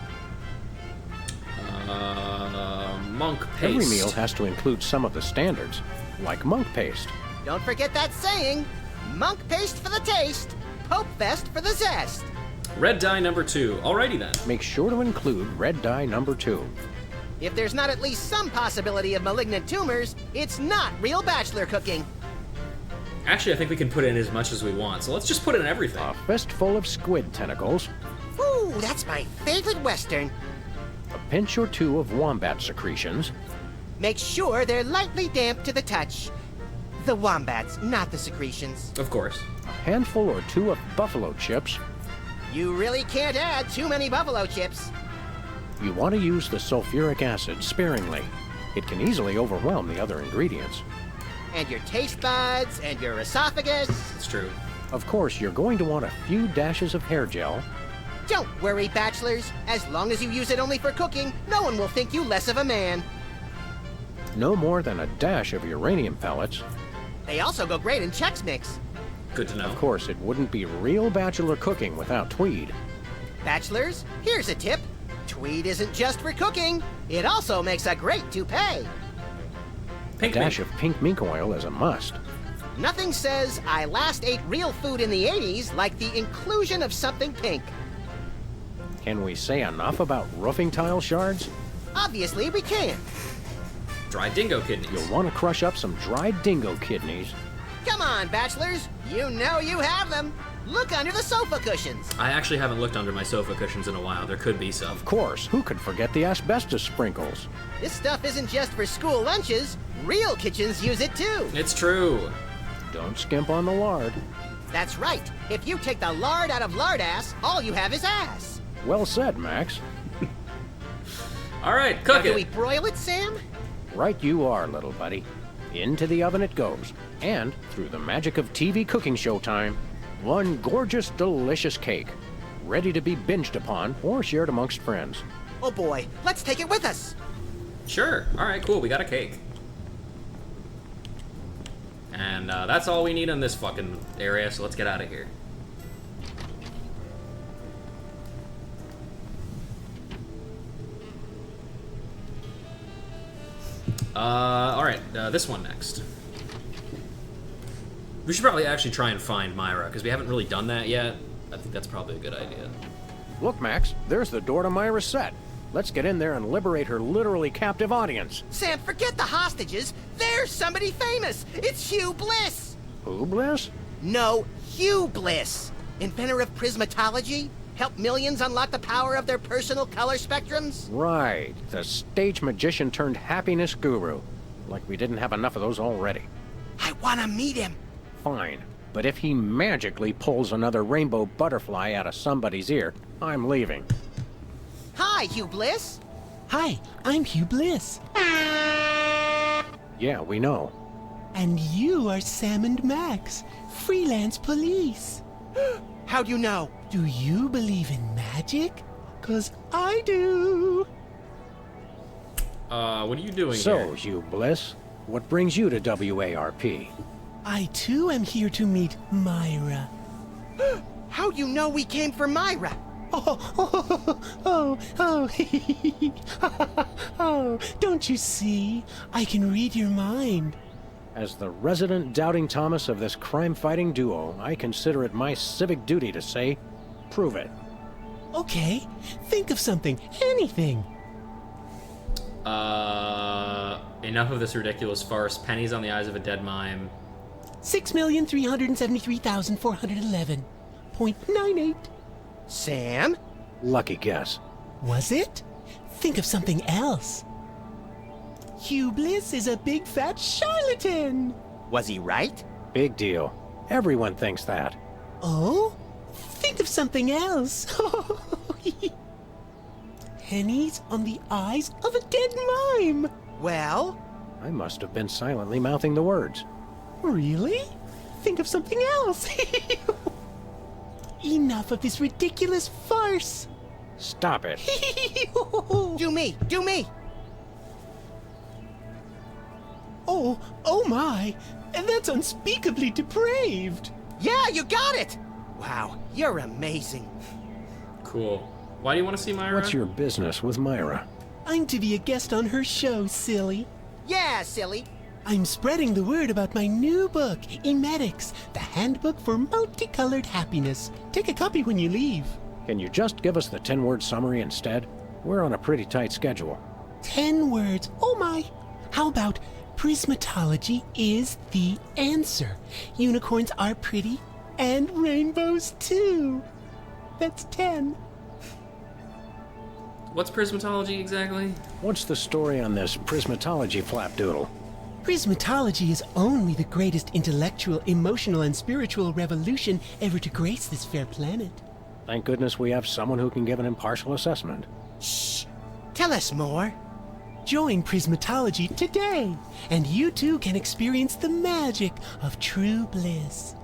Monk paste. Every meal has to include some of the standards, like monk paste. Don't forget that saying, monk paste for the taste, Pope Fest for the zest. Red dye number 2. Alrighty then. Make sure to include red dye number 2. If there's not at least some possibility of malignant tumors, it's not real bachelor cooking. Actually, I think we can put in as much as we want, so let's just put in everything. A fistful of squid tentacles. Ooh, that's my favorite Western. A pinch or 2 of wombat secretions. Make sure they're lightly damp to the touch. The wombats, not the secretions. Of course. A handful or 2 of buffalo chips. You really can't add too many buffalo chips. You want to use the sulfuric acid sparingly. It can easily overwhelm the other ingredients. And your taste buds, and your esophagus. It's true. Of course, you're going to want a few dashes of hair gel. Don't worry, bachelors. As long as you use it only for cooking, no one will think you less of a man. No more than a dash of uranium pellets. They also go great in Chex Mix. Good to know. Of course, it wouldn't be real bachelor cooking without Tweed. Bachelors, here's a tip. Tweed isn't just for cooking. It also makes a great toupee. A dash of pink mink oil is a must. Nothing says I last ate real food in the 80s like the inclusion of something pink. Can we say enough about roofing tile shards? Obviously, we can. Dried dingo kidneys. You'll want to crush up some dried dingo kidneys. Come on, bachelors. You know you have them. Look under the sofa cushions. I actually haven't looked under my sofa cushions in a while. There could be some. Of course, who could forget the asbestos sprinkles? This stuff isn't just for school lunches. Real kitchens use it too. It's true. Don't skimp on the lard. That's right. If you take the lard out of lard ass, all you have is ass. Well said, Max. All right, cook now, it. Do we broil it, Sam? Right you are, little buddy. Into the oven it goes. And, through the magic of TV cooking show time, one gorgeous, delicious cake. Ready to be binged upon or shared amongst friends. Oh boy, let's take it with us. Sure. All right, cool. We got a cake. And that's all we need in this fucking area, so let's get out of here. Alright, this one next. We should probably actually try and find Myra, because we haven't really done that yet. I think that's probably a good idea. Look, Max, there's the door to Myra's set. Let's get in there and liberate her literally captive audience. Sam, forget the hostages. There's somebody famous. It's Hugh Bliss. Who, Bliss? No, Hugh Bliss. Inventor of prismatology. Help millions unlock the power of their personal color spectrums. Right, the stage magician turned happiness guru. Like we didn't have enough of those already. I want to meet him. Fine, but if he magically pulls another rainbow butterfly out of somebody's ear, I'm leaving. Hi, Hugh Bliss. Hi, I'm Hugh Bliss. Yeah, we know. And you are Sam and Max, freelance police. How'd you know? Do you believe in magic? 'Cause I do. What are you doing here? So, Hugh Bliss, what brings you to WARP? I too am here to meet Myra. How'd you know we came for Myra? Oh, don't you see? I can read your mind. As the resident doubting Thomas of this crime-fighting duo, I consider it my civic duty to say, prove it. Okay, think of something, anything. Enough of this ridiculous farce. Pennies on the eyes of a dead mime. 6,373,411.98. Sam? Lucky guess. Was it? Think of something else. Hugh Bliss is a big fat charlatan. Was he right? Big deal. Everyone thinks that. Oh? Think of something else. Pennies on the eyes of a dead mime. Well? I must have been silently mouthing the words. Really? Think of something else. Enough of this ridiculous farce. Stop it. Do me! Do me! Oh my! That's unspeakably depraved! Yeah, you got it! Wow, you're amazing. Cool. Why do you want to see Myra? What's your business with Myra? I'm to be a guest on her show, silly. Yeah, silly. I'm spreading the word about my new book, Emetics, the Handbook for Multicolored Happiness. Take a copy when you leave. Can you just give us the 10-word summary instead? We're on a pretty tight schedule. 10 words. Oh my! How about prismatology is the answer? Unicorns are pretty, and rainbows too. That's 10. What's prismatology exactly? What's the story on this prismatology flapdoodle? Prismatology is only the greatest intellectual, emotional, and spiritual revolution ever to grace this fair planet. Thank goodness we have someone who can give an impartial assessment. Shh! Tell us more. Join Prismatology today, and you too can experience the magic of true bliss.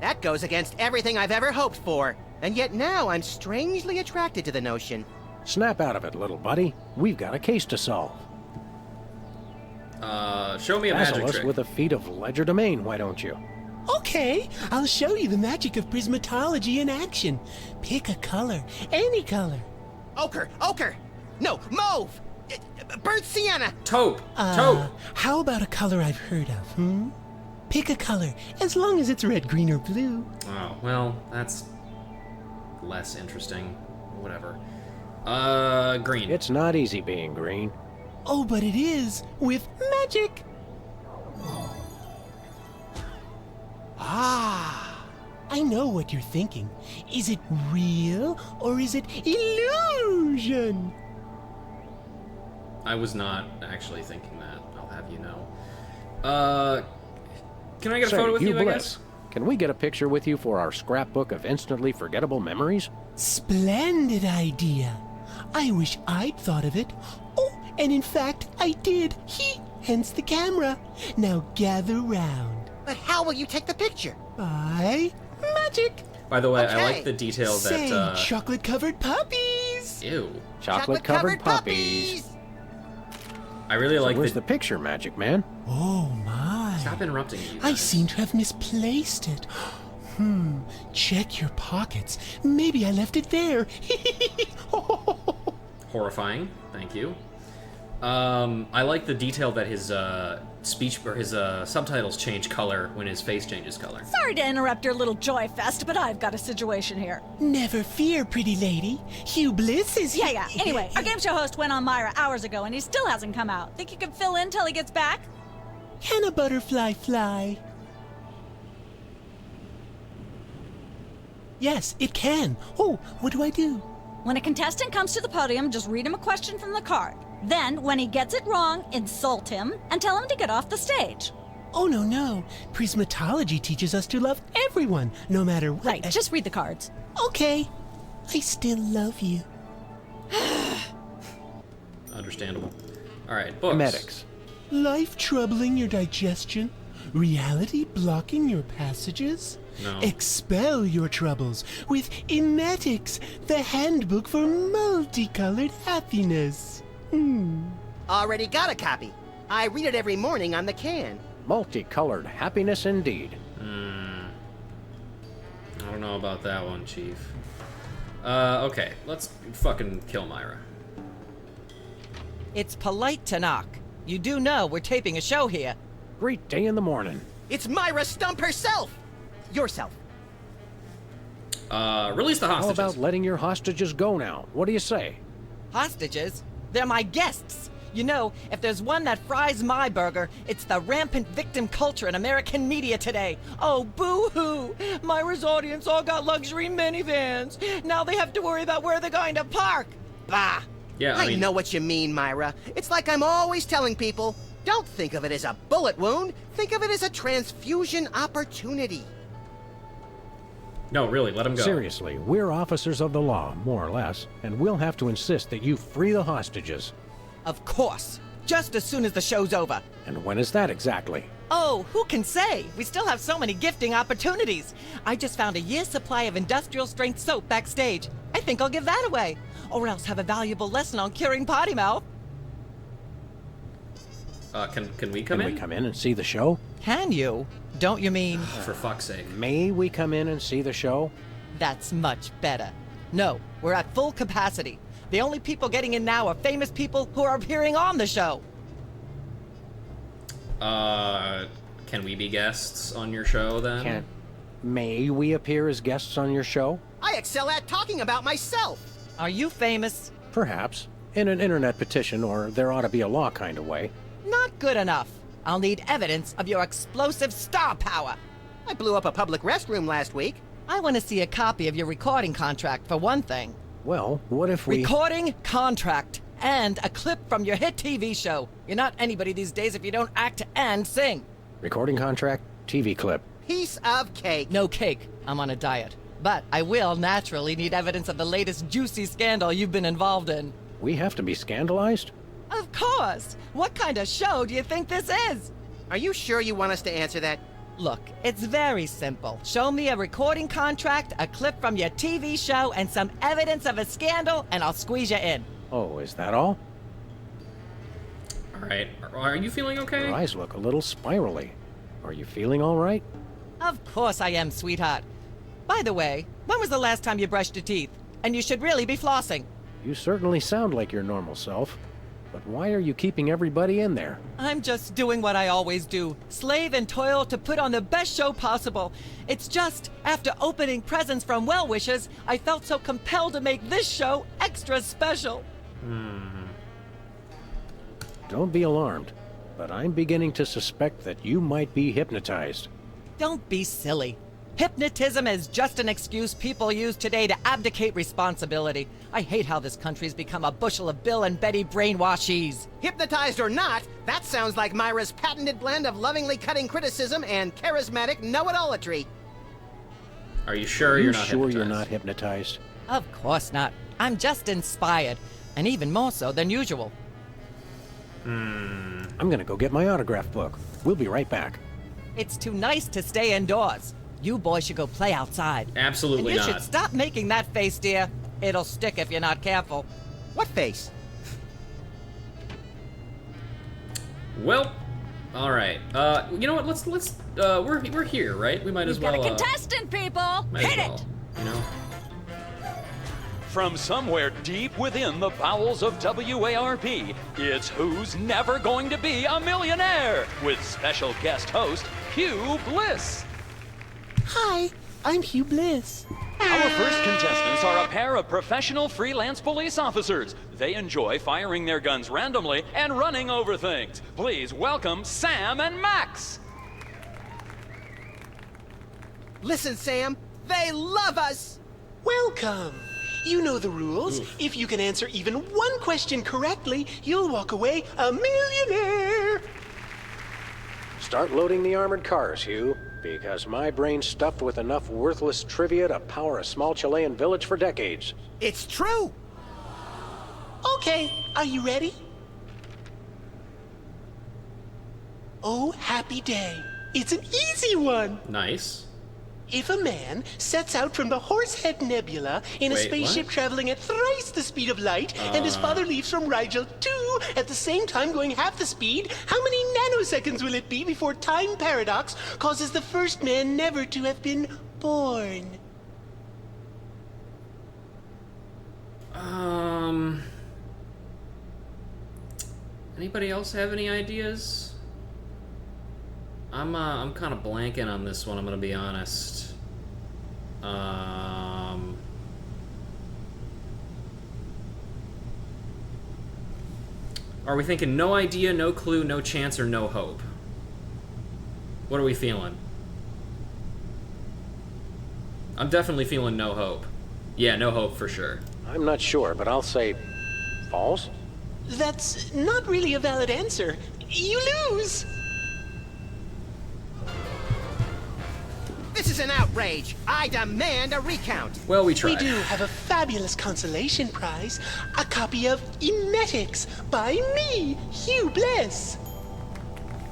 That goes against everything I've ever hoped for, and yet now I'm strangely attracted to the notion. Snap out of it, little buddy. We've got a case to solve. Show me a Dazzle magic us trick. with a feat of legerdemain, why don't you? Okay. Okay, I'll show you the magic of prismatology in action. Pick a color, any color. Ochre! No, mauve! Burnt sienna! Taupe! Taupe! How about a color I've heard of, Pick a color, as long as it's red, green, or blue. Oh, well, that's less interesting. Whatever. Green. It's not easy being green. Oh, but it is, with magic. Ah, I know what you're thinking. Is it real, or is it illusion? I was not actually thinking that, I'll have you know. Can I get a photo with you, I guess? Can we get a picture with you for our scrapbook of instantly forgettable memories? Splendid idea. I wish I'd thought of it. Oh, and in fact, I did. Hence the camera. Now gather round. But how will you take the picture? By magic. By the way, Okay. I like the detail Say, that, chocolate-covered puppies. Ew. Chocolate-covered puppies. I really like Where's the picture, Magic Man? Oh, my. Stop interrupting me, you I guys. seem to have misplaced it. Check your pockets. Maybe I left it there. Horrifying. Thank you. I like the detail that his speech or his subtitles change color when his face changes color. Sorry to interrupt your little joy fest, but I've got a situation here. Never fear, pretty lady. Hugh Bliss is here. Yeah. Anyway, our game show host went on Myra hours ago, and he still hasn't come out. Think you could fill in till he gets back? Can a butterfly fly? Yes, it can. Oh, what do I do? When a contestant comes to the podium, just read him a question from the card. Then, when he gets it wrong, insult him and tell him to get off the stage. Oh, no. Prismatology teaches us to love everyone, no matter what. Right, just read the cards. Okay. I still love you. Understandable. All right, books. Emetics. Life troubling your digestion? Reality blocking your passages? No. Expel your troubles with Emetics, the handbook for multicolored happiness. Already got a copy. I read it every morning on the can. Multicolored happiness indeed. I don't know about that one, Chief. Okay, let's fucking kill Myra. It's polite to knock. You do know we're taping a show here. Great day in the morning. It's Myra Stump herself. Yourself. Release the How hostages. about letting your hostages go now? What do you say? Hostages? They're my guests. You know, if there's one that fries my burger, it's the rampant victim culture in American media today. Oh, boo-hoo! Myra's audience all got luxury minivans. Now they have to worry about where they're going to park. Bah! Yeah, I know what you mean, Myra. It's like I'm always telling people, don't think of it as a bullet wound. Think of it as a transfusion opportunity. No, really, let him go. Seriously, we're officers of the law, more or less, and we'll have to insist that you free the hostages. Of course. Just as soon as the show's over. And when is that exactly? Oh, who can say? We still have so many gifting opportunities. I just found a year's supply of industrial-strength soap backstage. I think I'll give that away. Or else have a valuable lesson on curing potty mouth. Can we come in? Can we come in and see the show? Can you? Don't you mean... For fuck's sake. May we come in and see the show? That's much better. No, we're at full capacity. The only people getting in now are famous people who are appearing on the show. Can we be guests on your show then? May we appear as guests on your show? I excel at talking about myself. Are you famous? Perhaps. In an internet petition, or there ought to be a law kind of way. Not good enough. I'll need evidence of your explosive star power. I blew up a public restroom last week. I want to see a copy of your recording contract, for one thing. Well, what if we... Recording contract. And a clip from your hit TV show. You're not anybody these days if you don't act and sing. Recording contract, TV clip. Piece of cake. No cake. I'm on a diet. But I will naturally need evidence of the latest juicy scandal you've been involved in. We have to be scandalized? Of course! What kind of show do you think this is? Are you sure you want us to answer that? Look, it's very simple. Show me a recording contract, a clip from your TV show, and some evidence of a scandal, and I'll squeeze you in. Oh, is that all? All right. Are you feeling okay? Your eyes look a little spirally. Are you feeling all right? Of course I am, sweetheart. By the way, when was the last time you brushed your teeth? And you should really be flossing. You certainly sound like your normal self. But why are you keeping everybody in there? I'm just doing what I always do. Slave and toil to put on the best show possible. It's just, after opening presents from well-wishers, I felt so compelled to make this show extra special. Don't be alarmed, but I'm beginning to suspect that you might be hypnotized. Don't be silly. Hypnotism is just an excuse people use today to abdicate responsibility. I hate how this country's become a bushel of Bill and Betty brainwashies. Hypnotized or not, that sounds like Myra's patented blend of lovingly cutting criticism and charismatic know-it-allatry. Are you sure you're not hypnotized? You're not hypnotized? Of course not. I'm just inspired, and even more so than usual. I'm gonna go get my autograph book. We'll be right back. It's too nice to stay indoors. You boys should go play outside. Absolutely and not. You should stop making that face, dear. It'll stick if you're not careful. What face? Well, all right. You know what? Let's. We're here, right? We might as well. We've got a contestant, people. Hit it. You know. From somewhere deep within the bowels of WARP, it's Who's Never Going to Be a Millionaire with special guest host Hugh Bliss. Hi, I'm Hugh Bliss. Our first contestants are a pair of professional freelance police officers. They enjoy firing their guns randomly and running over things. Please welcome Sam and Max. Listen, Sam, they love us. Welcome. You know the rules. If you can answer even one question correctly, you'll walk away a millionaire. Start loading the armored cars, Hugh, because my brain's stuffed with enough worthless trivia to power a small Chilean village for decades. It's true. Okay, are you ready? Oh, happy day. It's an easy one. Nice. If a man sets out from the Horsehead Nebula in a spaceship traveling at thrice the speed of light, and his father leaves from Rigel too, at the same time going half the speed, how many nanoseconds will it be before time paradox causes the first man never to have been born? Anybody else have any ideas? I'm kind of blanking on this one, I'm gonna be honest. Are we thinking no idea, no clue, no chance, or no hope? What are we feeling? I'm definitely feeling no hope. Yeah, no hope for sure. I'm not sure, but I'll say false? That's not really a valid answer. You lose! This is an outrage. I demand a recount. Well, we tried. We do have a fabulous consolation prize. A copy of Emetics by me, Hugh Bliss.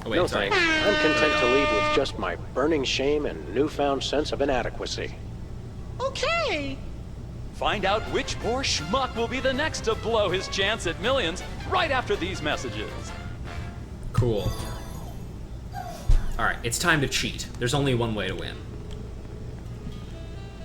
Oh, wait, no sorry. thanks. I'm content to leave with just my burning shame and newfound sense of inadequacy. Okay. Find out which poor schmuck will be the next to blow his chance at millions right after these messages. Cool. Alright, it's time to cheat. There's only one way to win.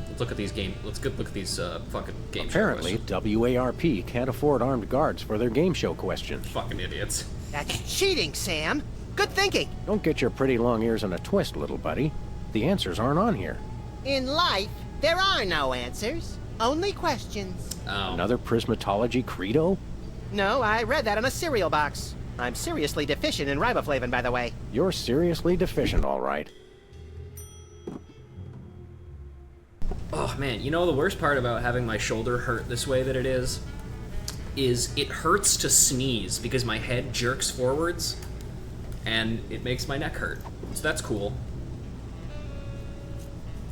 Let's look at these look at these fucking game Apparently, show questions. WARP can't afford armed guards for their game show questions. Fucking idiots. That's cheating, Sam. Good thinking. Don't get your pretty long ears in a twist, little buddy. The answers aren't on here. In life, there are no answers, only questions. Oh. Another prismatology credo? No, I read that on a cereal box. I'm seriously deficient in riboflavin, by the way. You're seriously deficient, all right. Oh man, you know the worst part about having my shoulder hurt this way that it is it hurts to sneeze because my head jerks forwards and it makes my neck hurt. So that's cool.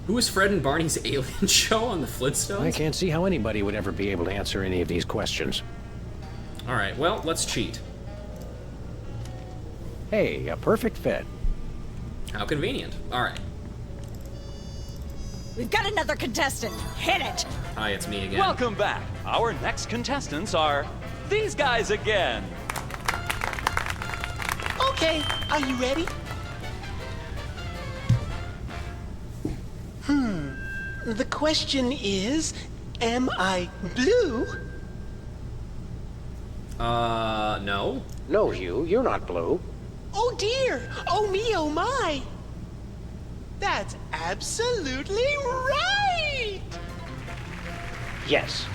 Who is Fred and Barney's alien show on the Flintstones? I can't see how anybody would ever be able to answer any of these questions. Alright, well, let's cheat. Hey, a perfect fit. How convenient. Alright. We've got another contestant. Hit it. Hi, it's me again. Welcome back. Our next contestants are these guys again. Okay, are you ready? The question is, am I blue? No. No, Hugh, you're not blue. Oh dear! Oh me, oh my! That's absolutely right! Yes.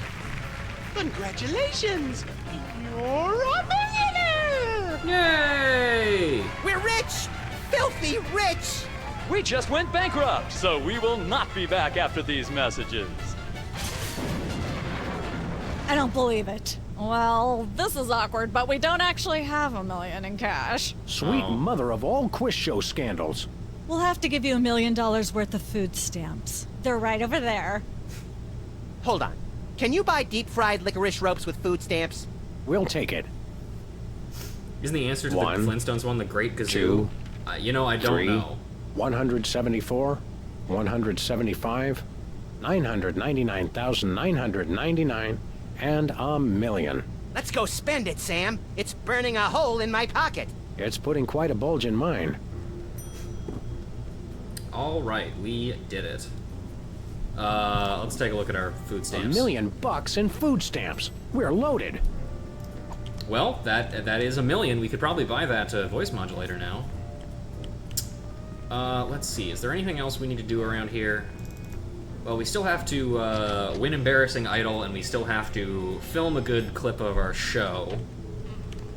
Congratulations! You're a millionaire! Yay! We're rich! Filthy rich! We just went bankrupt, so we will not be back after these messages. I don't believe it. Well, this is awkward, but we don't actually have $1 million in cash. Sweet mother of all quiz show scandals. We'll have to give you $1 million worth of food stamps. They're right over there. Hold on. Can you buy deep-fried licorice ropes with food stamps? We'll take it. Isn't the answer to One, the Flintstones one the Great Gazoo? Two, you know, I don't three, know. 174, 175, 999,999, and $1 million. Let's go spend it, Sam. It's burning a hole in my pocket. It's putting quite a bulge in mine. All right, we did it. Let's take a look at our food stamps. $1 million in food stamps. We're loaded. Well, that is $1 million. We could probably buy that voice modulator now. Let's see. Is there anything else we need to do around here? Well, we still have to win Embarrassing Idol, and we still have to film a good clip of our show.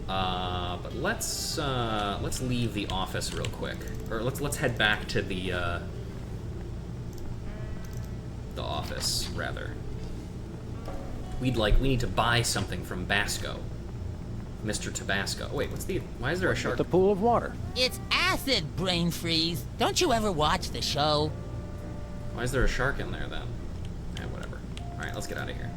But let's leave the office real quick, or let's head back to the office rather. We need to buy something from Basco, Mr. Tabasco. Wait, why is there a shark? The pool of water. It's acid, brain freeze. Don't you ever watch the show? Why is there a shark in there, then? Whatever. Alright, let's get out of here.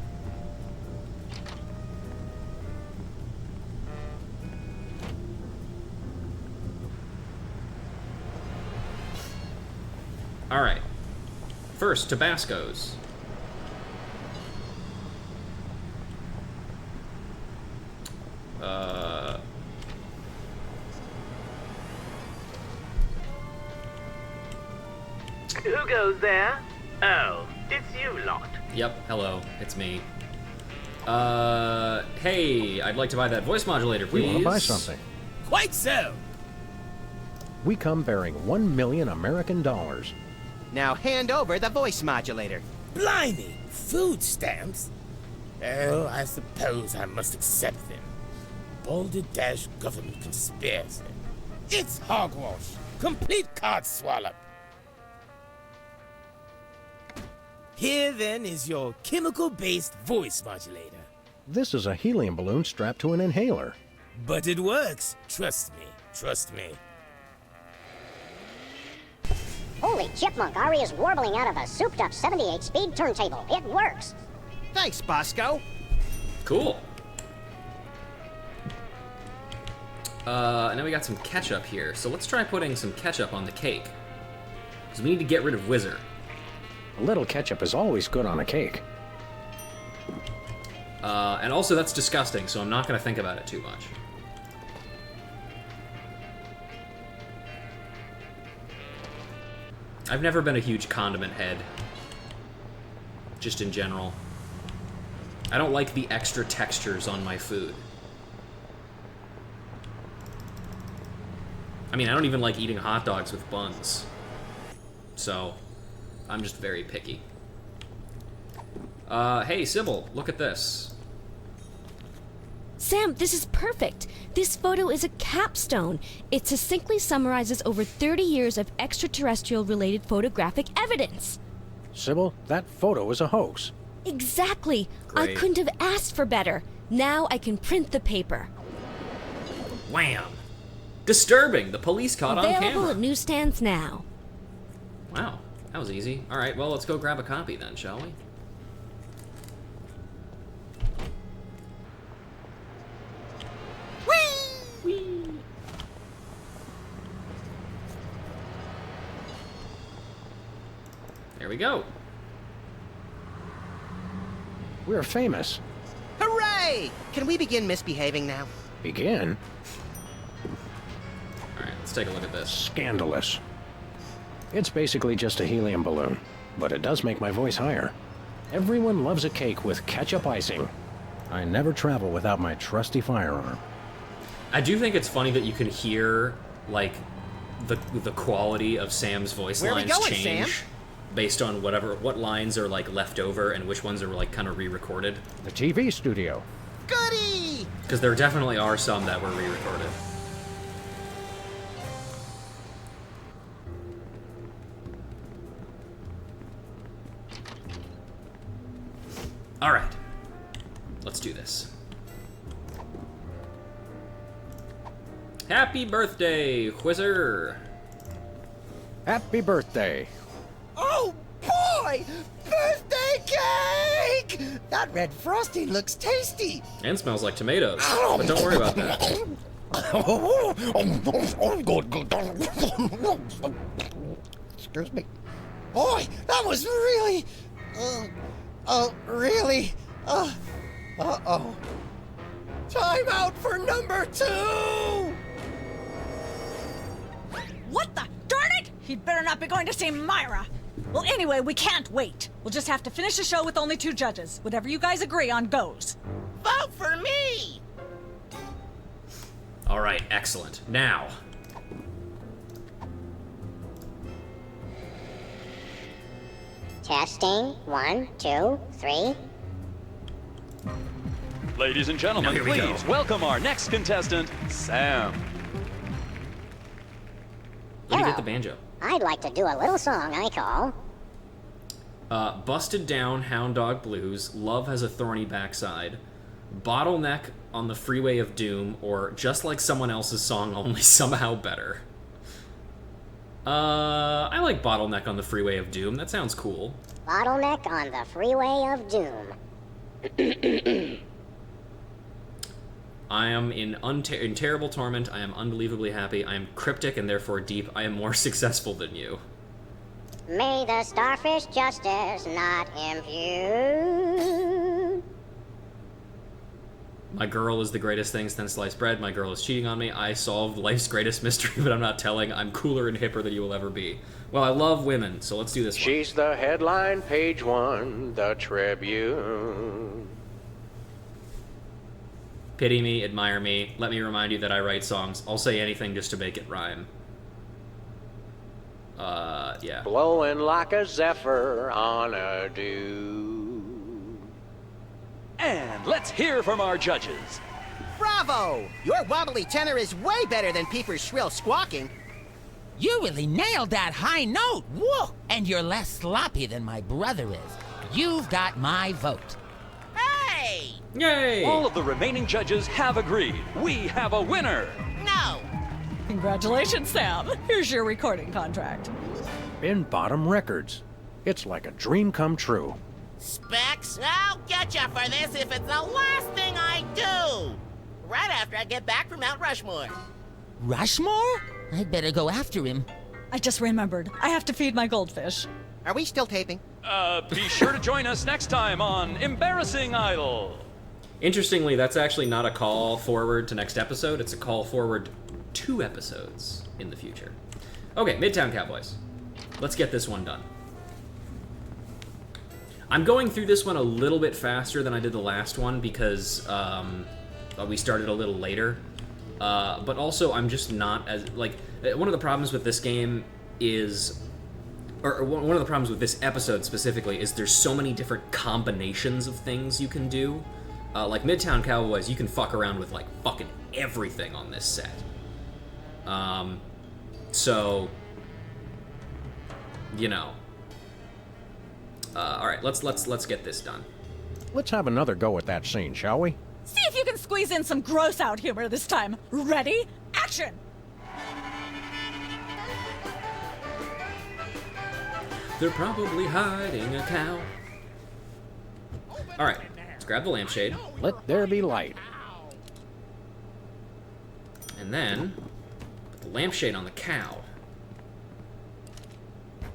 Alright. First, Tabasco's. Who goes there? Oh, it's you lot. Yep, hello, it's me. Hey, I'd like to buy that voice modulator, please. You want to buy something? Quite so. We come bearing $1 million American dollars. Now hand over the voice modulator. Blimey, food stamps? Oh, I suppose I must accept them. Balderdash government conspiracy. It's hogwash. Complete card swallow. Here, then, is your chemical-based voice modulator. This is a helium balloon strapped to an inhaler. But it works. Trust me. Trust me. Holy chipmunk, Ari is warbling out of a souped-up 78-speed turntable. It works. Thanks, Bosco. Cool. And then we got some ketchup here. So let's try putting some ketchup on the cake. Because we need to get rid of Whizzer. A little ketchup is always good on a cake. And also that's disgusting, so I'm not going to think about it too much. I've never been a huge condiment head. Just in general. I don't like the extra textures on my food. I mean, I don't even like eating hot dogs with buns. So, I'm just very picky. Hey, Sybil, look at this. Sam, this is perfect. This photo is a capstone. It succinctly summarizes over 30 years of extraterrestrial-related photographic evidence. Sybil, that photo is a hoax. Exactly. Great. I couldn't have asked for better. Now I can print the paper. Wham! Disturbing! The police caught on Available camera. at newsstands now. Wow, that was easy. Alright, well, let's go grab a copy then, shall we? Whee! There we go. We're famous. Hooray! Can we begin misbehaving now? Begin? Alright, let's take a look at this. Scandalous. It's basically just a helium balloon. but it does make my voice higher. Everyone loves a cake with ketchup icing. I never travel without my trusty firearm. I do think it's funny that you can hear, like, the quality of Sam's voice Where are we lines going, change Sam? based on what lines are, like, left over and which ones are, like, kind of re-recorded. The TV studio. Goody! Because there definitely are some that were re-recorded. All right, let's do this. Happy birthday, Whizzer! Happy birthday. Oh boy! Birthday cake! That red frosting looks tasty. And smells like tomatoes, but don't worry about that. Excuse me. Boy, that was really... really... Uh-oh. Time out for number 2! What the? Darn it! He'd better not be going to see Myra. Well, anyway, we can't wait. We'll just have to finish the show with only 2 judges. Whatever you guys agree on goes. Vote for me! All right, excellent. Now, Testing. 1, 2, 3. Ladies and gentlemen, Now, here we please go. welcome our next contestant, Sam. let me Hello. get the banjo. I'd like to do a little song I call... Busted Down Hound Dog Blues, Love Has a Thorny Backside, Bottleneck on the Freeway of Doom, or Just Like Someone Else's Song, Only Somehow Better. I like Bottleneck on the Freeway of Doom. That sounds cool. Bottleneck on the Freeway of Doom. I am in terrible torment. I am unbelievably happy. I am cryptic and therefore deep. I am more successful than you. May the starfish justice not impute. My girl is the greatest thing since sliced bread. My girl is cheating on me. I solved life's greatest mystery, but I'm not telling. I'm cooler and hipper than you will ever be. Well, I love women, so let's do this one. She's the headline, page 1, the Tribune. Pity me, admire me. Let me remind you that I write songs. I'll say anything just to make it rhyme. Yeah. Blowing like a zephyr on a dew. And let's hear from our judges. Bravo! Your wobbly tenor is way better than Peeper's shrill squawking. You really nailed that high note. Whoa! And you're less sloppy than my brother is. You've got my vote. Hey! Yay! All of the remaining judges have agreed. We have a winner. No! Congratulations, Sam. Here's your recording contract. In Bottom Records. It's like a dream come true. Specs, I'll get you for this if it's the last thing I do! Right after I get back from Mount Rushmore. Rushmore? I'd better go after him. I just remembered. I have to feed my goldfish. Are we still taping? Be sure to join us next time on Embarrassing Idol. Interestingly, that's actually not a call forward to next episode. It's a call forward 2 episodes in the future. Okay, Midtown Cowboys. Let's get this one done. I'm going through this one a little bit faster than I did the last one because we started a little later. But also, I'm just not as... Like, one of the problems with this game is... Or one of the problems with this episode specifically is there's so many different combinations of things you can do. Like Midtown Cowboys, you can fuck around with, like, fucking everything on this set. So... You know... all right, let's get this done. Let's have another go at that scene, shall we? See if you can squeeze in some gross out humor this time. Ready? Action! They're probably hiding a cow. All right, let's grab the lampshade. Let there be light. And then put the lampshade on the cow.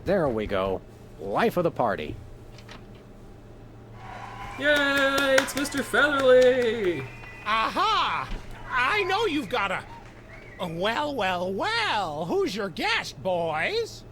There we go. Life of the party. Yay, it's Mr. Featherly! Aha! I know you've got a... Well, who's your guest, boys?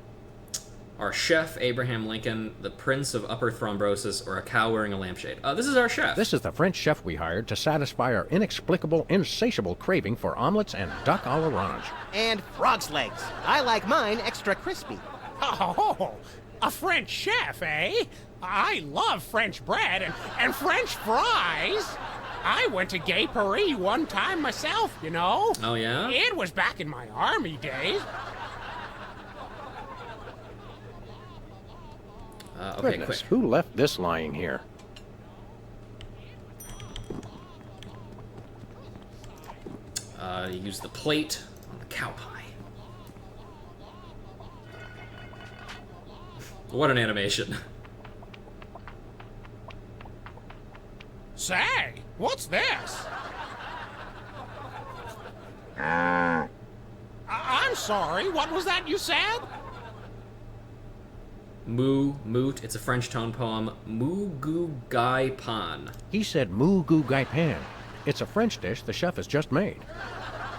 Our chef, Abraham Lincoln, the prince of upper thrombosis, or a cow wearing a lampshade. This is our chef. This is the French chef we hired to satisfy our inexplicable, insatiable craving for omelets and duck à l'orange. And frog's legs. I like mine extra crispy. Oh, a French chef, eh? I love French bread and French fries. I went to Gay Paris one time myself, you know. Oh, yeah? It was back in my army days. Okay, Goodness, quick. who left this lying here? Use the plate on the cow pie. What an animation. Say, what's this? I'm sorry, what was that you said? Moot. It's a French tone poem. Moo goo gai pan. He said moo goo gai pan. It's a French dish the chef has just made.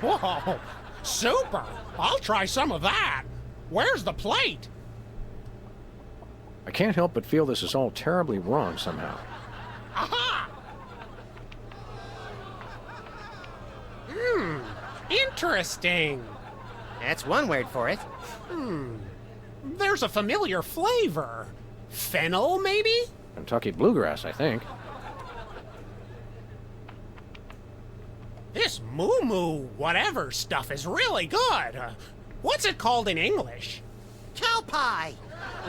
Whoa, super! I'll try some of that. Where's the plate? I can't help but feel this is all terribly wrong somehow. Aha! Interesting. That's one word for it. There's a familiar flavor. Fennel, maybe? Kentucky bluegrass, I think. This moo-moo whatever stuff is really good. What's it called in English? Cow pie.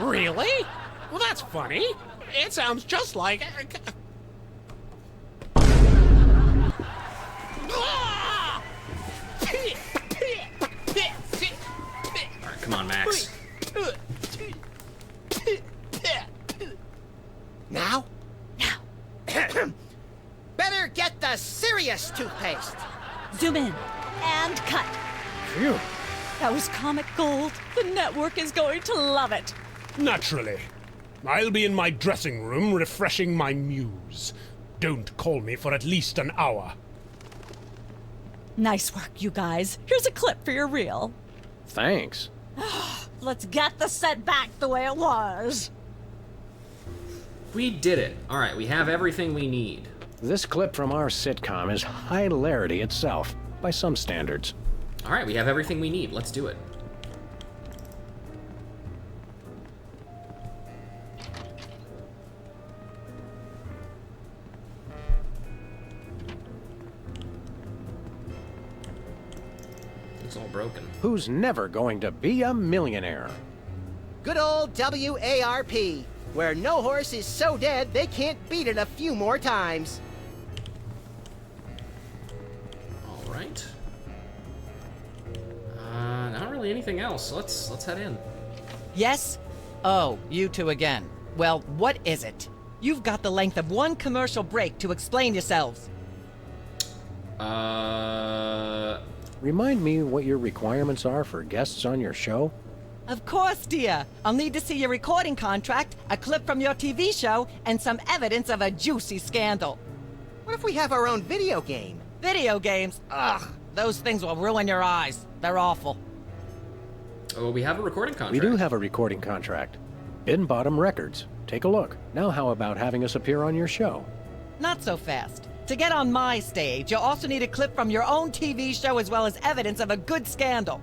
Really? Well, that's funny. It sounds just like... Alright, come on, Max. Now? Better get the serious toothpaste. Zoom in and cut. Phew. That was comic gold. The network is going to love it. Naturally. I'll be in my dressing room refreshing my muse. Don't call me for at least an hour. Nice work, you guys. Here's a clip for your reel. Thanks. Let's get the set back the way it was. We did it. Alright, we have everything we need. This clip from our sitcom is hilarity itself, by some standards. Alright, we have everything we need. Let's do it. It's all broken. Who's never going to be a millionaire? Good old W.A.R.P., where no horse is so dead they can't beat it a few more times. Alright. Not really anything else. Let's head in. Yes? Oh, you two again. Well, what is it? You've got the length of one commercial break to explain yourselves. Remind me what your requirements are for guests on your show? Of course, dear. I'll need to see your recording contract, a clip from your TV show, and some evidence of a juicy scandal. What if we have our own video game? Video games? Ugh, those things will ruin your eyes. They're awful. Oh, we have a recording contract. We do have a recording contract. Bin Bottom Records. Take a look. Now how about having us appear on your show? Not so fast. To get on my stage, you'll also need a clip from your own TV show as well as evidence of a good scandal.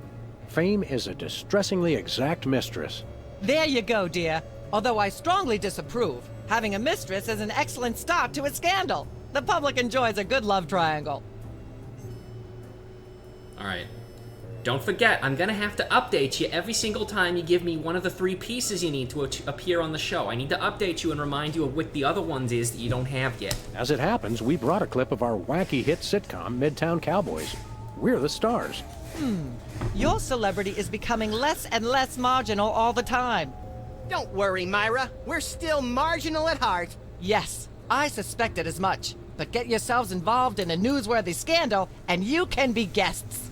Fame is a distressingly exact mistress. There you go, dear. Although I strongly disapprove. Having a mistress is an excellent start to a scandal. The public enjoys a good love triangle. Alright. Don't forget, I'm gonna have to update you every single time you give me one of the 3 pieces you need to appear on the show. I need to update you and remind you of what the other ones is that you don't have yet. As it happens, we brought a clip of our wacky hit sitcom, Midtown Cowboys. We're the stars. Your celebrity is becoming less and less marginal all the time. Don't worry, Myra. We're still marginal at heart. Yes, I suspected as much. But get yourselves involved in a newsworthy scandal, and you can be guests.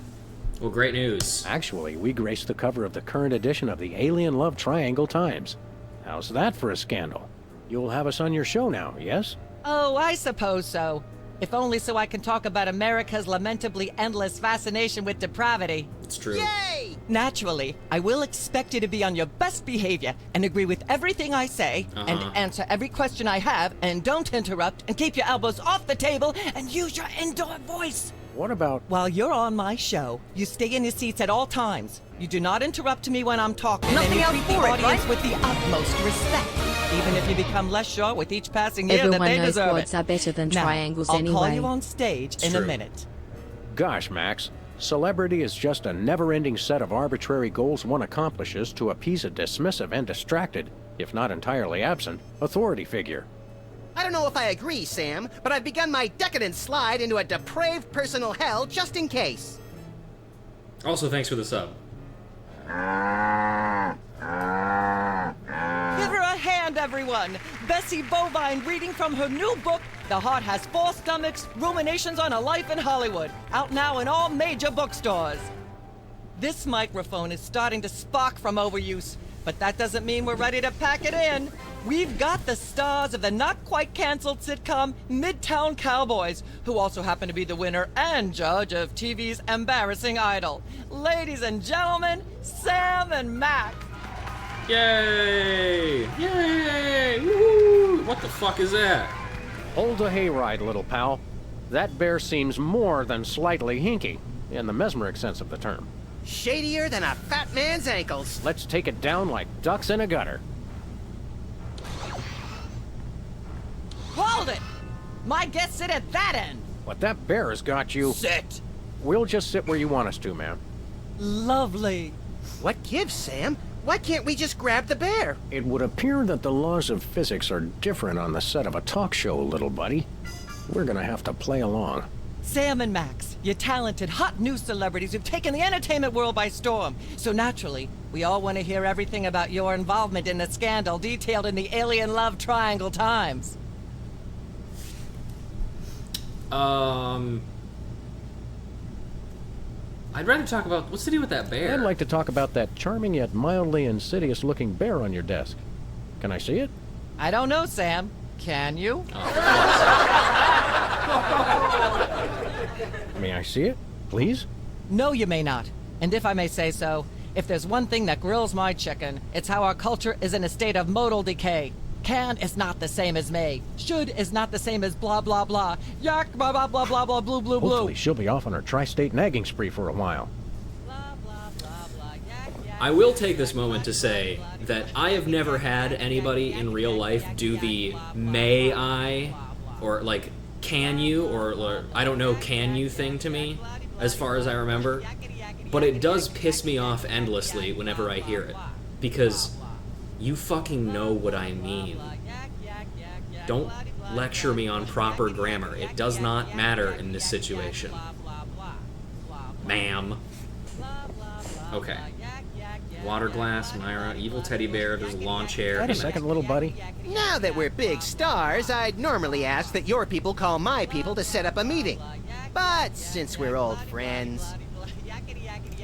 Well, great news. Actually, we graced the cover of the current edition of the Alien Love Triangle Times. How's that for a scandal? You'll have us on your show now, yes? Oh, I suppose so. If only so I can talk about America's lamentably endless fascination with depravity. It's true. Yay! Naturally, I will expect you to be on your best behavior and agree with everything I say and answer every question I have and don't interrupt and keep your elbows off the table and use your indoor voice. What about... While you're on my show, you stay in your seats at all times. You do not interrupt me when I'm talking and you treat the audience with the utmost respect. Even if you become less sure with each passing year Everyone that they knows deserve quads it. are better than Now, triangles I'll anyway. call you on stage in a true. minute. Gosh, Max. Celebrity is just a never-ending set of arbitrary goals one accomplishes to appease a dismissive and distracted, if not entirely absent, authority figure. I don't know if I agree, Sam, but I've begun my decadent slide into a depraved personal hell just in case. Also, thanks for the sub. Give her a hand, everyone! Bessie Bovine reading from her new book, The Heart Has Four Stomachs, Ruminations on a Life in Hollywood, out now in all major bookstores. This microphone is starting to spark from overuse, but that doesn't mean we're ready to pack it in. We've got the stars of the not-quite-canceled sitcom Midtown Cowboys, who also happen to be the winner and judge of TV's Embarrassing Idol. Ladies and gentlemen, Sam and Mac. Yay! Yay! Woo! What the fuck is that? Hold a hayride, little pal. That bear seems more than slightly hinky, in the mesmeric sense of the term. Shadier than a fat man's ankles. Let's take it down like ducks in a gutter. Hold it! My guests sit at that end. But that bear has got you... Sit! We'll just sit where you want us to, man. Lovely. What gives, Sam? Why can't we just grab the bear? It would appear that the laws of physics are different on the set of a talk show, little buddy. We're gonna have to play along. Sam and Max, you're talented, hot news celebrities who've taken the entertainment world by storm. So naturally, we all want to hear everything about your involvement in the scandal detailed in the Alien Love Triangle Times. I'd rather talk about... What's the deal with that bear? I'd like to talk about that charming yet mildly insidious-looking bear on your desk. Can I see it? I don't know, Sam. Can you? May I see it, please? No, you may not. And if I may say so, if there's one thing that grills my chicken, it's how our culture is in a state of modal decay. Can is not the same as may. Should is not the same as blah, blah, blah. Yak, blah, blah, blah, blah, blah, blue, blue, blue. Hopefully she'll be off on her tri-state nagging spree for a while. I will take this moment to say that I have never had anybody in real life do the may I, or like, can you, or I don't know, can you thing to me, as far as I remember. But it does piss me off endlessly whenever I hear it, because you fucking know what I mean. Don't lecture me on proper grammar. It does not matter in this situation. Ma'am. Okay. Water glass, Myra, evil teddy bear, there's a lawn chair. Wait a second, little buddy. Now that we're big stars, I'd normally ask that your people call my people to set up a meeting. But since we're old friends...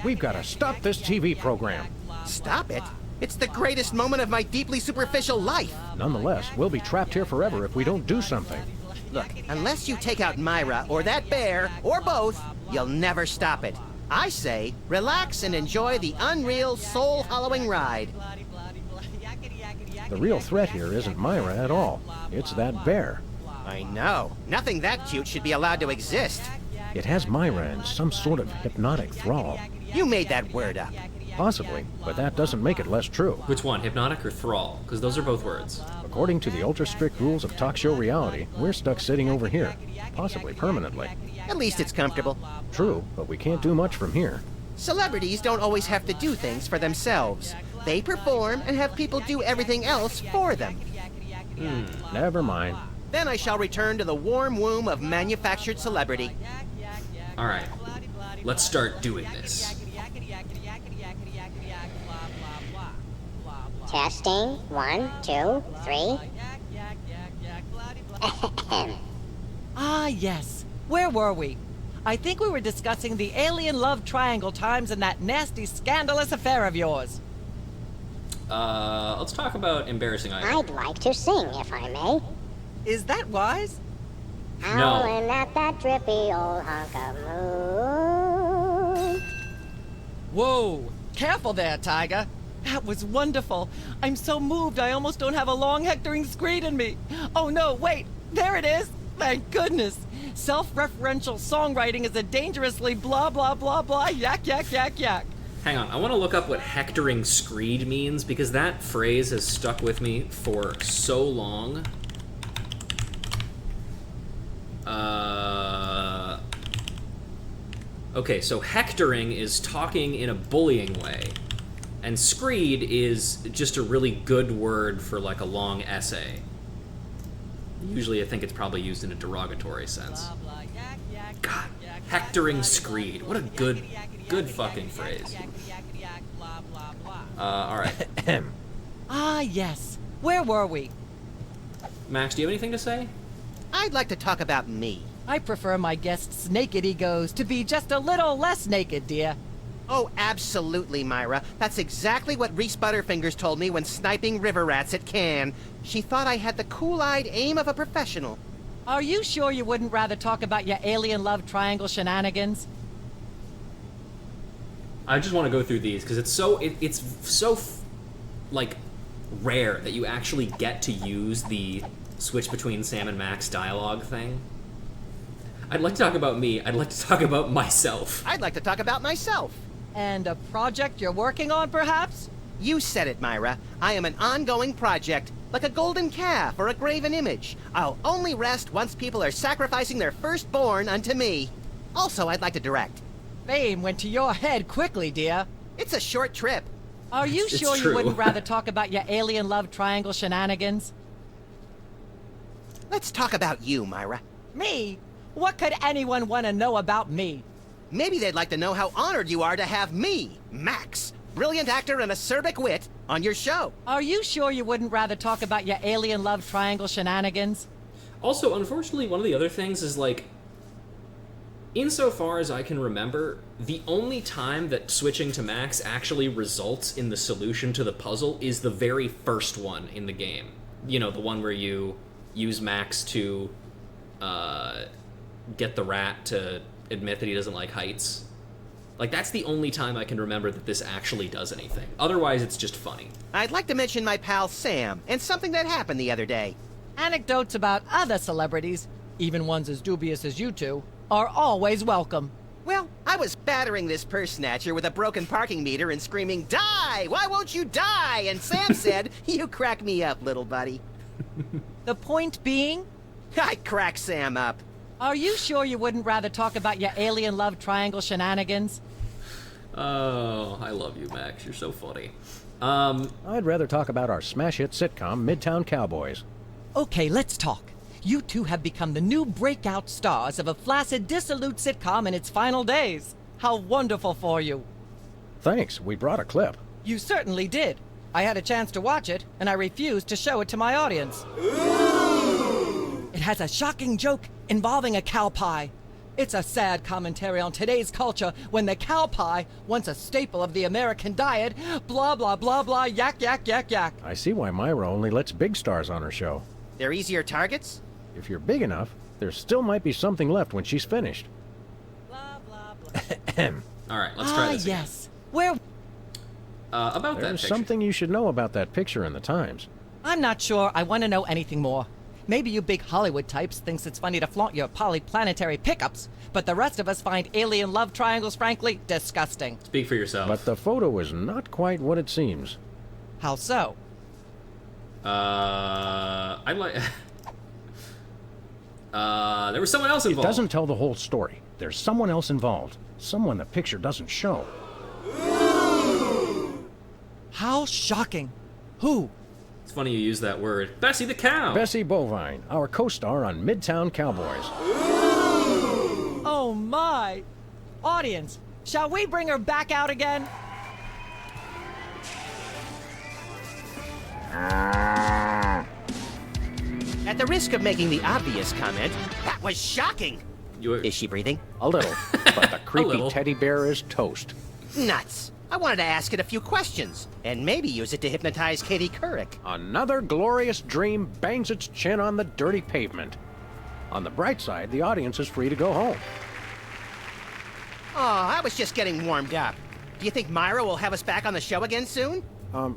We've got to stop this TV program. Stop it? It's the greatest moment of my deeply superficial life. Nonetheless, we'll be trapped here forever if we don't do something. Look, unless you take out Myra, or that bear, or both, you'll never stop it. I say, relax and enjoy the unreal, soul-hollowing ride. The real threat here isn't Myra at all. It's that bear. I know. Nothing that cute should be allowed to exist. It has Myra in some sort of hypnotic thrall. You made that word up. Possibly, but that doesn't make it less true. Which one, hypnotic or thrall? Because those are both words. According to the ultra-strict rules of talk show reality, we're stuck sitting over here, possibly permanently. At least it's comfortable. True, but we can't do much from here. Celebrities don't always have to do things for themselves. They perform and have people do everything else for them. Never mind. Then I shall return to the warm womb of manufactured celebrity. All right, let's start doing this. Testing. 1, 2, 3. Ah, yes. Where were we? I think we were discussing the Alien Love Triangle Times and that nasty, scandalous affair of yours. Let's talk about Embarrassing Idol. I'd like to sing, if I may. Is that wise? Howling at that drippy old hunk of moon. Whoa! Careful there, Tiger. That was wonderful. I'm so moved I almost don't have a long hectoring screed in me. Oh no, wait! There it is! Thank goodness! Self-referential songwriting is a dangerously blah blah blah blah yak yak yak yak. Hang on, I want to look up what hectoring screed means, because that phrase has stuck with me for so long. Okay, so hectoring is talking in a bullying way, and screed is just a really good word for like a long essay. Usually I think it's probably used in a derogatory sense. God, hectoring screed. What a good fucking phrase. Alright. Ah, yes. Where were we? Max, do you have anything to say? I'd like to talk about me. I prefer my guests' naked egos to be just a little less naked, dear. Oh, absolutely, Myra. That's exactly what Reese Butterfingers told me when sniping river rats at Cannes. She thought I had the cool-eyed aim of a professional. Are you sure you wouldn't rather talk about your alien love triangle shenanigans? I just want to go through these because it's so like rare that you actually get to use the switch between Sam and Max dialogue thing. I'd like to talk about me. I'd like to talk about myself. I'd like to talk about myself. And a project you're working on, perhaps? You said it, Myra. I am an ongoing project, like a golden calf or a graven image. I'll only rest once people are sacrificing their firstborn unto me. Also, I'd like to direct. Fame went to your head quickly, dear. It's a short trip. Are you sure you wouldn't rather talk about your alien love triangle shenanigans? Let's talk about you, Myra. Me? What could anyone want to know about me? Maybe they'd like to know how honored you are to have me, Max, brilliant actor and acerbic wit, on your show. Are you sure you wouldn't rather talk about your alien love triangle shenanigans? Also, unfortunately, one of the other things is, like, insofar as I can remember, the only time that switching to Max actually results in the solution to the puzzle is the very first one in the game. You know, the one where you use Max to get the rat to admit that he doesn't like heights. Like, that's the only time I can remember that this actually does anything. Otherwise, it's just funny. I'd like to mention my pal Sam, and something that happened the other day. Anecdotes about other celebrities, even ones as dubious as you two, are always welcome. Well, I was battering this purse snatcher with a broken parking meter and screaming, "Die! Why won't you die?" And Sam said, "You crack me up, little buddy." The point being? I crack Sam up. Are you sure you wouldn't rather talk about your alien love triangle shenanigans? Oh, I love you, Max. You're so funny. I'd rather talk about our smash hit sitcom, Midtown Cowboys. Okay, let's talk. You two have become the new breakout stars of a flaccid, dissolute sitcom in its final days. How wonderful for you. Thanks, we brought a clip. You certainly did. I had a chance to watch it, and I refused to show it to my audience. It has a shocking joke involving a cow pie. It's a sad commentary on today's culture when the cow pie, once a staple of the American diet, blah blah blah blah yak yak yak yak. I see why Myra only lets big stars on her show. They're easier targets? If you're big enough, there still might be something left when she's finished. Blah blah blah. Alright, let's try this again. Yes. Where? About that There's picture. something you should know about that picture in the Times. I'm not sure I want to know anything more. Maybe you big Hollywood types thinks it's funny to flaunt your polyplanetary pickups, but the rest of us find alien love triangles, frankly, disgusting. Speak for yourself. But the photo is not quite what it seems. How so? I like... there was someone else involved. It doesn't tell the whole story. There's someone else involved. Someone the picture doesn't show. How shocking. Who? It's funny you use that word. Bessie the cow! Bessie Bovine, our co-star on Midtown Cowboys. Oh my! Audience, shall we bring her back out again? At the risk of making the obvious comment, that was shocking. Is she breathing? A little, but the creepy little. teddy bear is toast. Nuts. I wanted to ask it a few questions, and maybe use it to hypnotize Katie Couric. Another glorious dream bangs its chin on the dirty pavement. On the bright side, the audience is free to go home. Oh, I was just getting warmed up. Do you think Myra will have us back on the show again soon?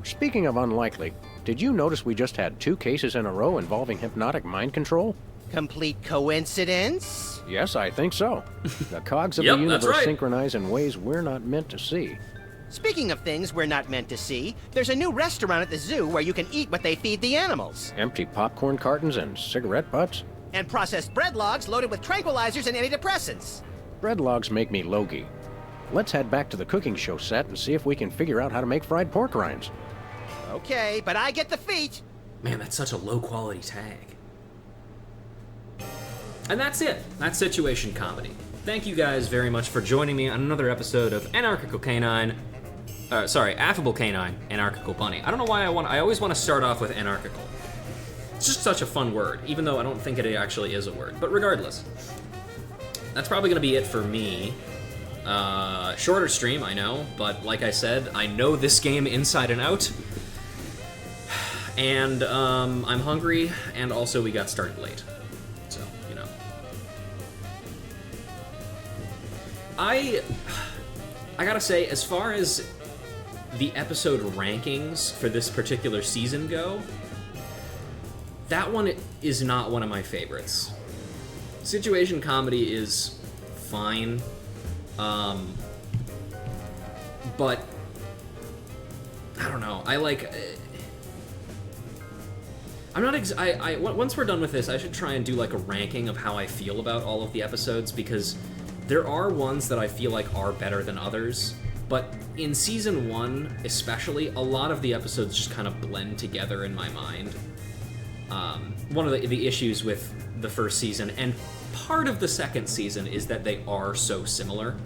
Speaking of unlikely, did you notice we just had 2 cases in a row involving hypnotic mind control? Complete coincidence? Yes, I think so. The cogs of Yep, the that's universe right. synchronize in ways we're not meant to see. Speaking of things we're not meant to see, there's a new restaurant at the zoo where you can eat what they feed the animals. Empty popcorn cartons and cigarette butts? And processed bread logs loaded with tranquilizers and antidepressants. Bread logs make me logy. Let's head back to the cooking show set and see if we can figure out how to make fried pork rinds. Okay, but I get the feet. Man, that's such a low-quality tag. And that's it. That's Situation Comedy. Thank you guys very much for joining me on another episode of Anarchical Canine. Affable Canine, Anarchical Bunny. I don't know why I always want to start off with anarchical. It's just such a fun word, even though I don't think it actually is a word. But regardless, that's probably going to be it for me. Shorter stream, I know, but like I said, I know this game inside and out. And I'm hungry, and also we got started late. So, you know. I gotta say, as far as the episode rankings for this particular season go, that one is not one of my favorites. Situation Comedy is fine, but I don't know. I like. I'm not. Once we're done with this, I should try and do like a ranking of how I feel about all of the episodes, because there are ones that I feel like are better than others. But in season 1, especially, a lot of the episodes just kind of blend together in my mind. One of the issues with the first season, and part of the second season, is that they are so similar.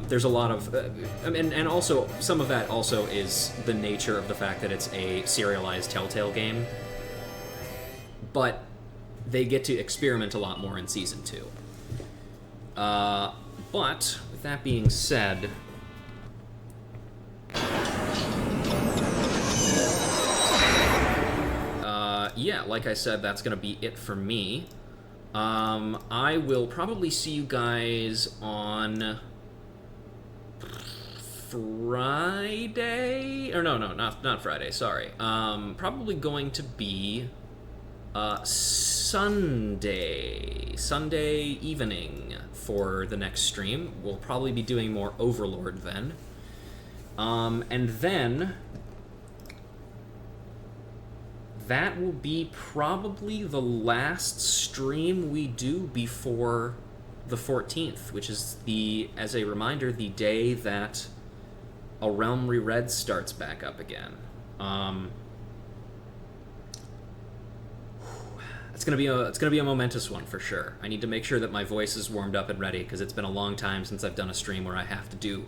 There's a lot of... and also, some of that also is the nature of the fact that it's a serialized Telltale game. But they get to experiment a lot more in season 2. But, with that being said... yeah, like I said, that's going to be it for me. I will probably see you guys on Friday? Or no, not Friday, sorry. Probably going to be Sunday evening for the next stream. We'll probably be doing more Overlord then. And then... that will be probably the last stream we do before the 14th, which is, as a reminder, the day that A Realm Reread starts back up again. It's gonna be a momentous one for sure. I need to make sure that my voice is warmed up and ready, because it's been a long time since I've done a stream where I have to do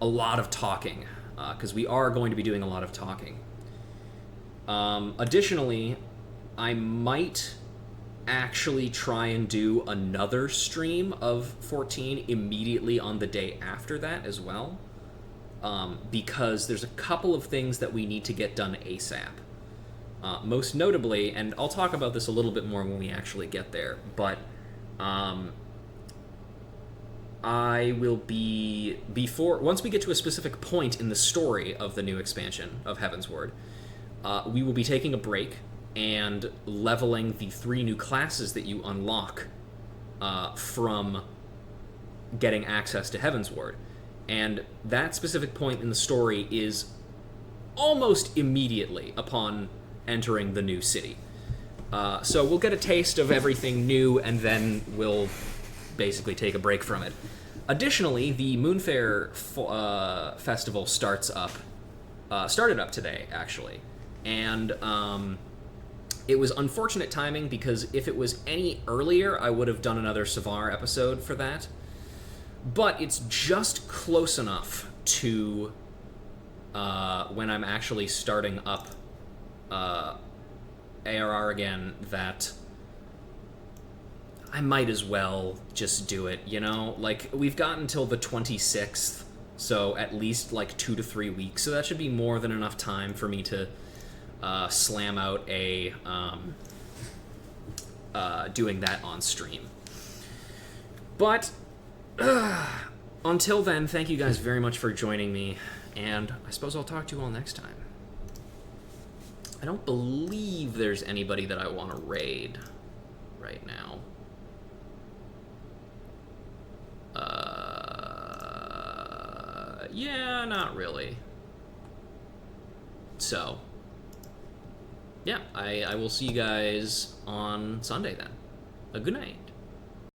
a lot of talking, because we are going to be doing a lot of talking. Additionally, I might actually try and do another stream of 14 immediately on the day after that as well, because there's a couple of things that we need to get done ASAP. Most notably, and I'll talk about this a little bit more when we actually get there, but I will be, once we get to a specific point in the story of the new expansion of Heavensward, we will be taking a break and leveling the 3 new classes that you unlock from getting access to Heavensward. And that specific point in the story is almost immediately upon entering the new city. So we'll get a taste of everything new, and then we'll basically take a break from it. Additionally, the Moonfair Festival started up today, actually. And it was unfortunate timing, because if it was any earlier, I would have done another Savar episode for that. But it's just close enough to when I'm actually starting up ARR again that I might as well just do it, you know? Like, we've got until the 26th, so at least like 2 to 3 weeks, so that should be more than enough time for me to slam out a doing that on stream. But until then, thank you guys very much for joining me, and I suppose I'll talk to you all next time. I don't believe there's anybody that I want to raid right now. Yeah, not really. So, yeah, I will see you guys on Sunday then. Good night.